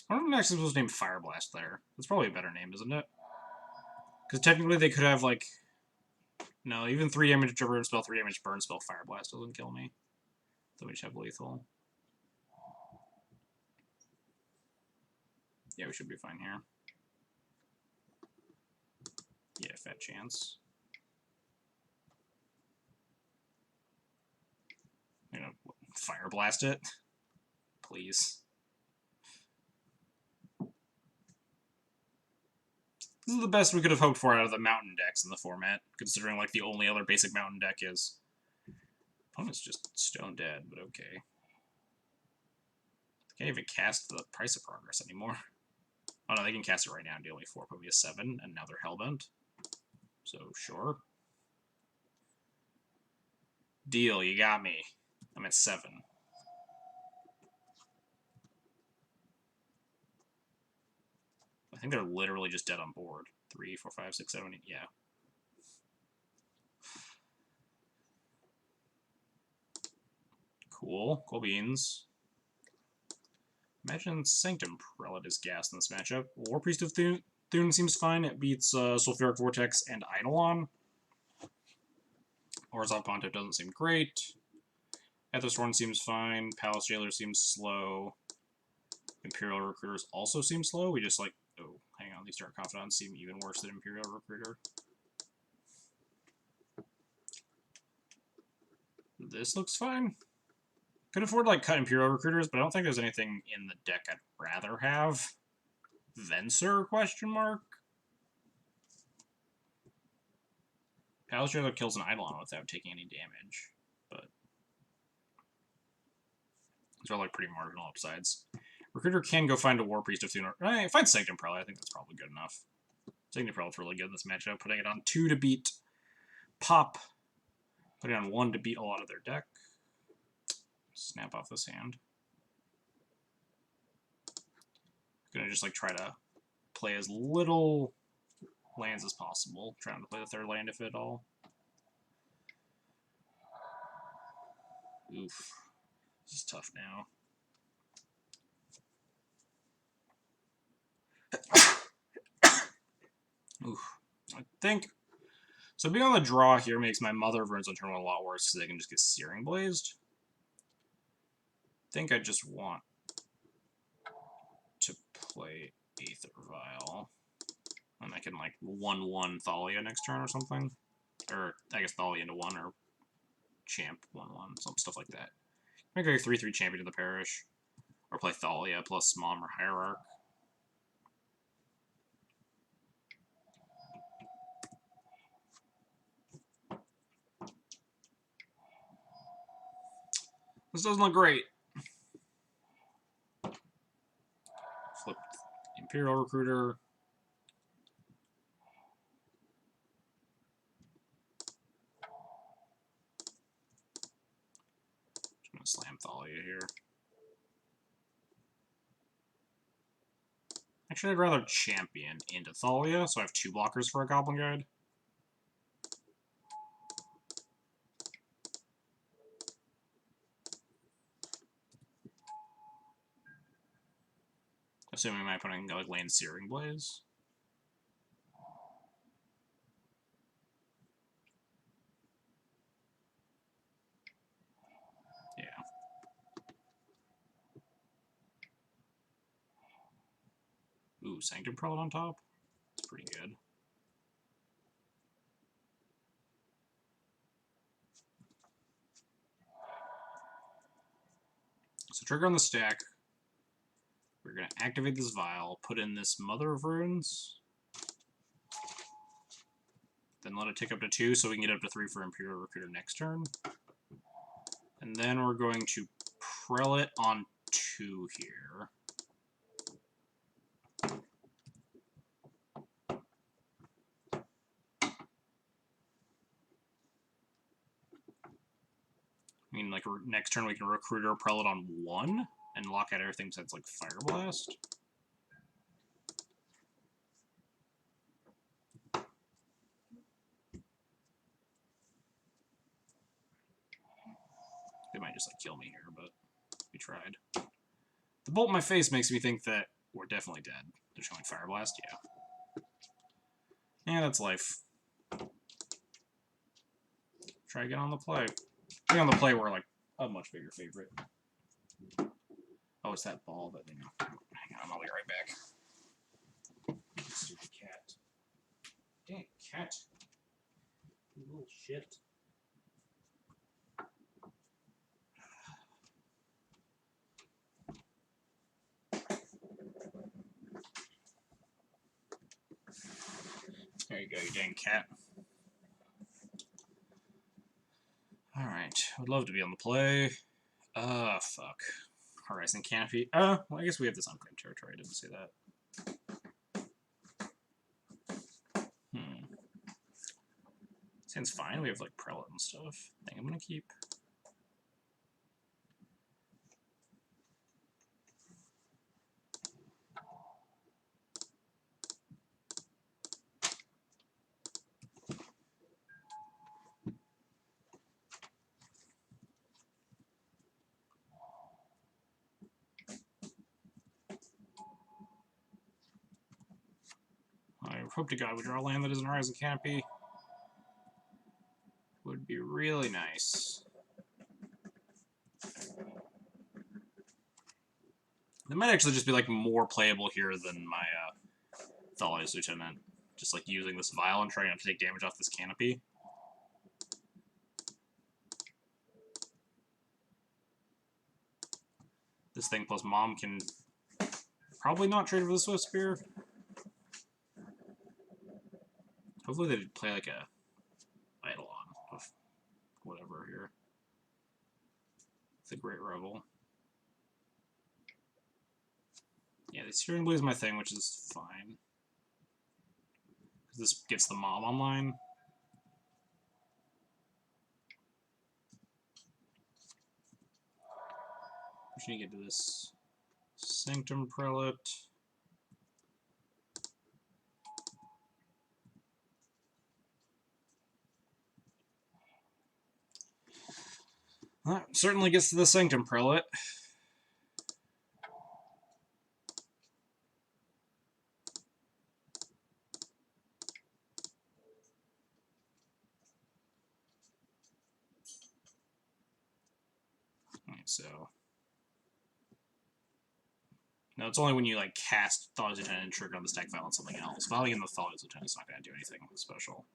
I don't know if I'm actually supposed to name Fire Blast there. That's probably a better name, isn't it? Because technically they could have, like... No, even 3 damage burn spell, 3 damage burn spell, Fire Blast doesn't kill me. So we just have lethal. Yeah, we should be fine here. Yeah, fat chance. You know, Fire Blast it. Please. This is the best we could have hoped for out of the mountain decks in the format, considering, like, the only other basic mountain deck is... Opponent's just stone dead, but okay. Can't even cast the Price of Progress anymore. Oh no, they can cast it right now and deal me 4, put me a 7, and now they're Hellbent. So, sure. Deal, you got me. I'm at 7. I think they're literally just dead on board. 3, 4, 5, 6, 7, 8, yeah. Cool. Cool beans. Imagine Sanctum Prelate is gassed in this matchup. War Priest of Thune seems fine. It beats Sulfuric Vortex and Eidolon. Orzhov Pontiff doesn't seem great. Aethersworn seems fine. Palace Jailer seems slow. Imperial Recruiters also seem slow. We just, like... Oh, hang on. These Dark Confidants seem even worse than Imperial Recruiter. This looks fine. Could afford to, like, cut Imperial Recruiters, but I don't think there's anything in the deck I'd rather have. Venser, question mark? Palace Jailer kills an Eidolon without taking any damage, but these are, like, pretty marginal upsides. Recruiter can go find a War Priest of Thune. Find Sanctum Prelate, I think that's probably good enough. Sanctum Prelate's really good in this matchup, putting it on 2 to beat Pop, putting it on 1 to beat a lot of their deck. Snap off this hand. Gonna just, like, try to play as little lands as possible. Trying to play the 3rd land if at all. Oof. This is tough now. Oof. I think... So being on the draw here makes my Mother of Runes on turn 1 a lot worse because they can just get Searing Blazed. I think I just want to play Aether Vial. And I can, like, 1-1 Thalia next turn or something. Or, I guess Thalia into 1, or Champ 1-1, some stuff like that. Make like a 3-3 Champion of the Parish. Or play Thalia plus Mom or Hierarch. This doesn't look great. Flip Imperial Recruiter. Just gonna slam Thalia here. Actually, I'd rather champion into Thalia, so I have 2 blockers for a Goblin Guide. Assuming my opponent can like land Searing Blaze. Yeah. Ooh, Sanctum Prelate on top? That's pretty good. So trigger on the stack. We're going to activate this vial, put in this Mother of Runes, then let it tick up to 2 so we can get up to 3 for Imperial Recruiter next turn. And then we're going to Prelate on 2 here. I mean, like, next turn we can Recruiter Prelate on 1 and lock out everything besides, like, Fire Blast. They might just, like, kill me here, but we tried. The bolt in my face makes me think that we're definitely dead. They're showing Fire Blast? Yeah. Yeah, that's life. Try again on the play. I think on the play we're, like, a much bigger favorite. Oh, it's that ball that they know. Hang on, I'll be right back. Stupid cat. Dang, cat. You little shit. There you go, you dang cat. Alright, I would love to be on the play. Fuck. Horizon Canopy. Well, I guess we have this unclaimed territory, I didn't say that. Seems fine, we have, like, Prelate and stuff. I think I'm gonna keep. I hope to God we draw a land that isn't Horizon Canopy. Would be really nice. It might actually just be like more playable here than my Thalia's Lieutenant. Just like using this vial and trying not to take damage off this canopy. This thing plus Mom can probably not trade for the Swift Spear. Hopefully they play like a Eidolon of whatever here. It's a Great Revel. Yeah, the Searing Blade is my thing, which is fine. This gets the Mom online. We need to get to this Sanctum Prelate. That certainly gets to the Sanctum Prelate. So no, it's only when you like cast Thalia's Lieutenant and trigger on the stack file on something else. Volley in the Thalia's Lieutenant is not going to do anything special.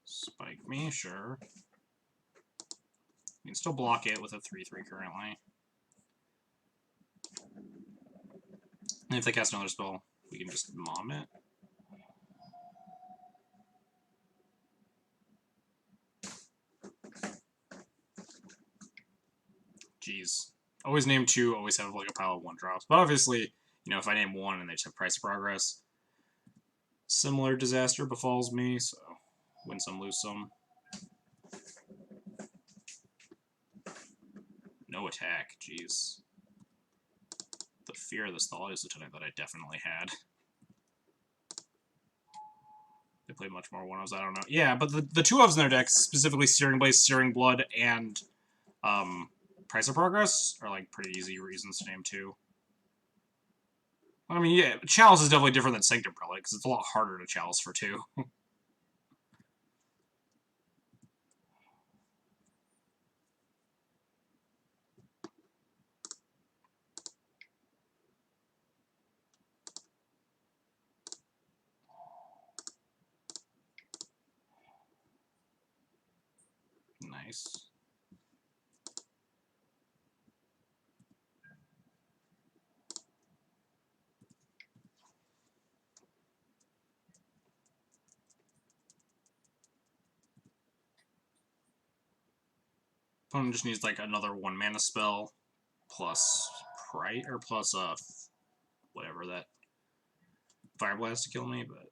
Spike me, sure. You can still block it with a 3/3 currently. And if they cast another spell, We can just mom it. Jeez. Always name 2, always have like a pile of 1 drops. But obviously, you know, if I name 1 and they just have Price of Progress, similar disaster befalls me, so win some, lose some. No attack, jeez. The fear of this Thalia's Lieutenant that I definitely had. They played much more 1-ofs, I don't know. Yeah, but the 2-ofs in their decks, specifically Searing Blaze, Searing Blood, and Price of Progress, are like pretty easy reasons to name 2. I mean, yeah, Chalice is definitely different than Sanctum Prelate, because it's a lot harder to Chalice for 2. Nice. Opponent just needs like another 1 mana spell plus Prite or plus whatever that Fire Blast to kill me, but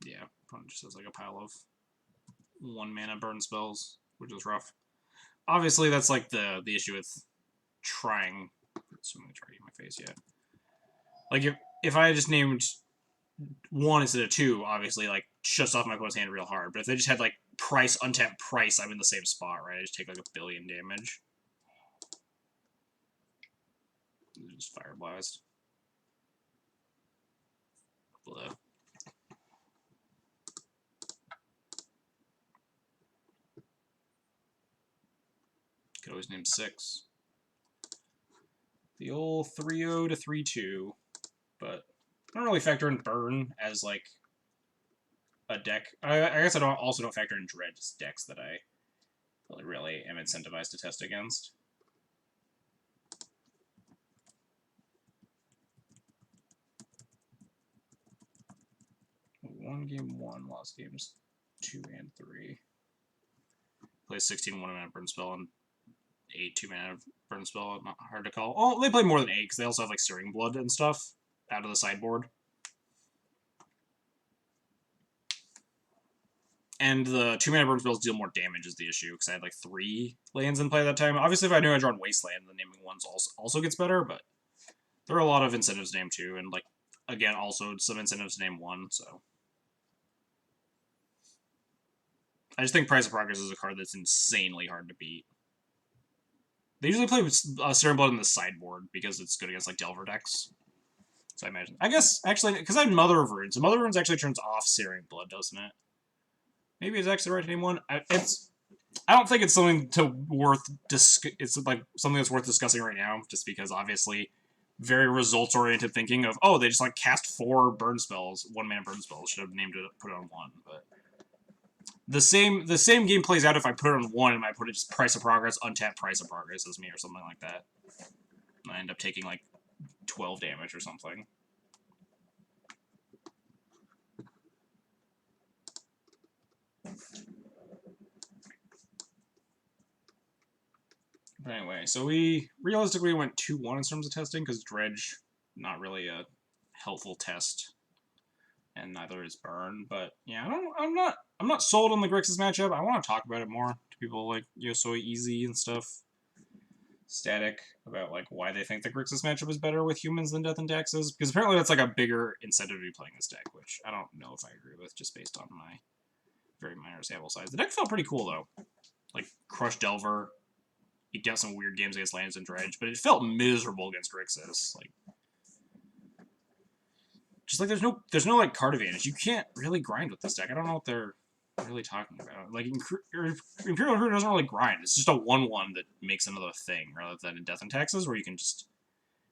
yeah, opponent just has like a pile of 1 mana burn spells, which is rough. Obviously, that's like the issue with trying. So I'm gonna try to get my face yet. Like if I just named 1 instead of 2, obviously like shuts off my opponent's hand real hard. But if they just had like Price, untap Price, I'm in the same spot, right? I just take like 1 billion damage. Just Fire Blast. Blah. Could always name 6. The old 3-0 to 3-2, but I don't really factor in Burn as like a deck. I guess I also don't factor in Dread as decks that I really am incentivized to test against. Won game 1, lost games 2 and 3. Plays 16 1-mana burn spell and 8 2-mana burn spell. Not hard to call. Oh, they play more than 8 because they also have like Searing Blood and stuff out of the sideboard. And the 2-mana burn spells deal more damage is the issue, because I had like 3 lands in play that time. Obviously, if I knew I drawn Wasteland, the naming 1s also gets better, but there are a lot of incentives to name 2, and like, again, also some incentives to name 1, so. I just think Price of Progress is a card that's insanely hard to beat. They usually play with Searing Blood in the sideboard, because it's good against like Delver decks. So I imagine. I guess, actually, because I had Mother of Runes. So Mother of Runes actually turns off Searing Blood, doesn't it? Maybe it's actually right to name 1. I don't think it's something it's like something that's worth discussing right now, just because obviously very results oriented thinking of, oh, they just like cast 4 burn spells, 1-mana burn spells, should have named it, put it on 1, but the same game plays out if I put it on 1 and I put it just Price of Progress, untap Price of Progress as me or something like that. And I end up taking like 12 damage or something. But anyway, so we realistically went 2-1 in terms of testing, because Dredge, not really a helpful test, and neither is Burn. But yeah, I'm not sold on the Grixis matchup. I want to talk about it more to people like Yosoi Easy and stuff. Static about like why they think the Grixis matchup is better with humans than Death and Taxes, because apparently that's like a bigger incentive to be playing this deck, which I don't know if I agree with, just based on my very minor sample size. The deck felt pretty cool though, like Crush Delver. He got some weird games against Lands and Dredge, but it felt miserable against Grixis. Like, just like there's no like card advantage. You can't really grind with this deck. I don't know what they're really talking about. Like Imperial Recruiter doesn't really grind. It's just a 1/1 that makes another thing, rather than in Death and Taxes, where you can just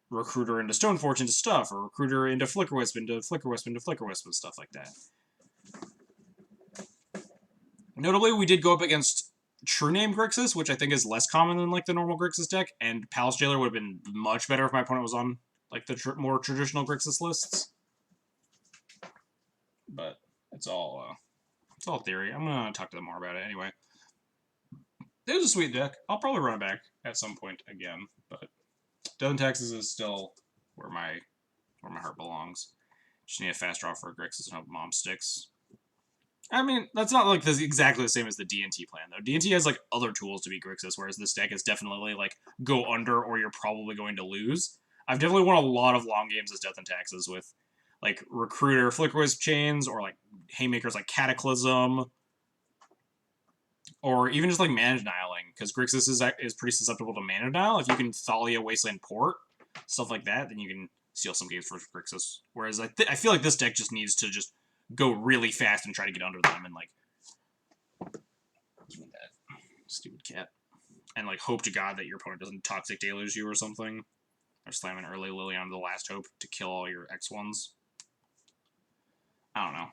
Recruiter into Stoneforge into stuff, or Recruiter into Flicker Wisp into Flicker Wisp into Flicker Wisp and stuff like that. Notably, we did go up against True Name Grixis, which I think is less common than like the normal Grixis deck, and Palace Jailer would have been much better if my opponent was on like the more traditional Grixis lists. But it's all theory. I'm gonna talk to them more about it anyway. It was a sweet deck. I'll probably run it back at some point again, but Death and Taxes is still where my heart belongs. Just need a fast draw for Grixis and hope Mom sticks. I mean, that's not like this exactly the same as the DNT plan, though. DNT has like other tools to beat Grixis, whereas this deck is definitely like go under or you're probably going to lose. I've definitely won a lot of long games as Death and Taxes with like Recruiter Flickerwisp Chains or like haymakers like Cataclysm. Or even just like Mana Denialing, because Grixis is pretty susceptible to Mana Denial. If you can Thalia Wasteland Port, stuff like that, then you can steal some games for Grixis. Whereas I feel like this deck just needs to just go really fast and try to get under them and like give me that stupid cat. And like hope to God that your opponent doesn't Toxic Deluge you or something. Or slam an early Liliana to the Last Hope to kill all your X1s. I don't know.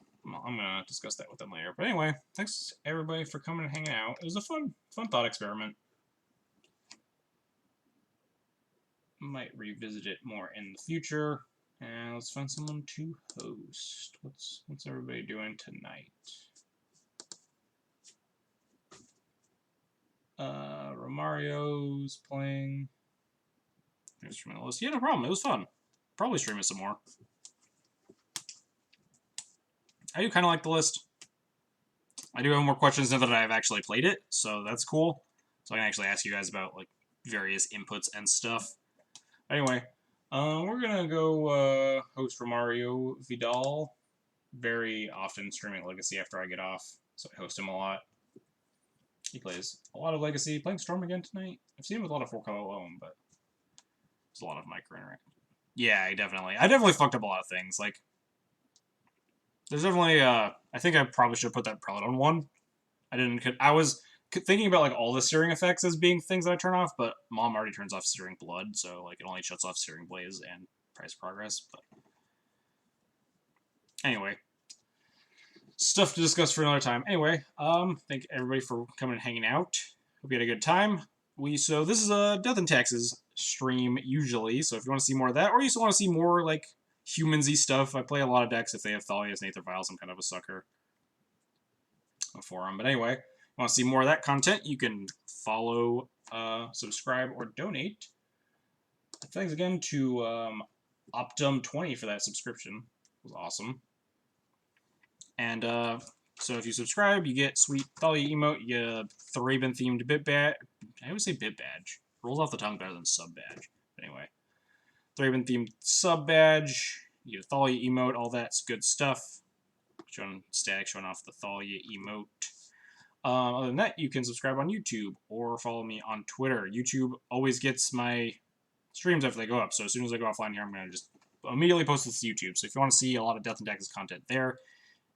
I'm gonna discuss that with them later. But anyway, thanks everybody for coming and hanging out. It was a fun thought experiment. Might revisit it more in the future. And let's find someone to host. What's everybody doing tonight? Romario's playing. Streaming the list. Yeah, no problem. It was fun. Probably stream it some more. I do kind of like the list. I do have more questions now that I've actually played it, so that's cool. So I can actually ask you guys about like various inputs and stuff. Anyway, we're gonna go host Romario Vidal. Very often streaming Legacy after I get off, so I host him a lot. He plays a lot of Legacy. Playing Storm again tonight. I've seen him with a lot of 4-color alone, but there's a lot of micro interaction. Yeah, I definitely fucked up a lot of things. Like, there's definitely I think I probably should have put that Prelate on 1. I was thinking about like all the Searing effects as being things that I turn off, but Mom already turns off Searing Blood, so like it only shuts off Searing Blaze and Price Progress. But anyway, stuff to discuss for another time. Anyway, thank everybody for coming and hanging out. Hope you had a good time. So this is a Death and Taxes stream usually, so if you want to see more of that, or you just want to see more like humansy stuff, I play a lot of decks. If they have Thalia's Nether Vials, I'm kind of a sucker for them. But anyway, want to see more of that content, you can follow, subscribe, or donate. Thanks again to Optum20 for that subscription. It was awesome. And so if you subscribe, you get sweet Thalia emote, you get a Thraben-themed bit badge. I always say bit badge. Rolls off the tongue better than sub badge. But anyway, Thraben-themed sub badge, you get a Thalia emote, all that's good stuff. Showing static, showing off the Thalia emote. Other than that, you can subscribe on YouTube or follow me on Twitter. YouTube always gets my streams after they go up, so as soon as I go offline here, I'm going to just immediately post this to YouTube. So if you want to see a lot of Death and Taxes content there,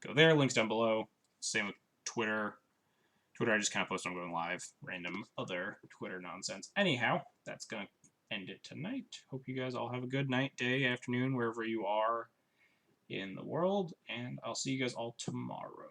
go there. Links down below. Same with Twitter. Twitter, I just kind of post when I'm going live. Random other Twitter nonsense. Anyhow, that's going to end it tonight. Hope you guys all have a good night, day, afternoon, wherever you are in the world, and I'll see you guys all tomorrow.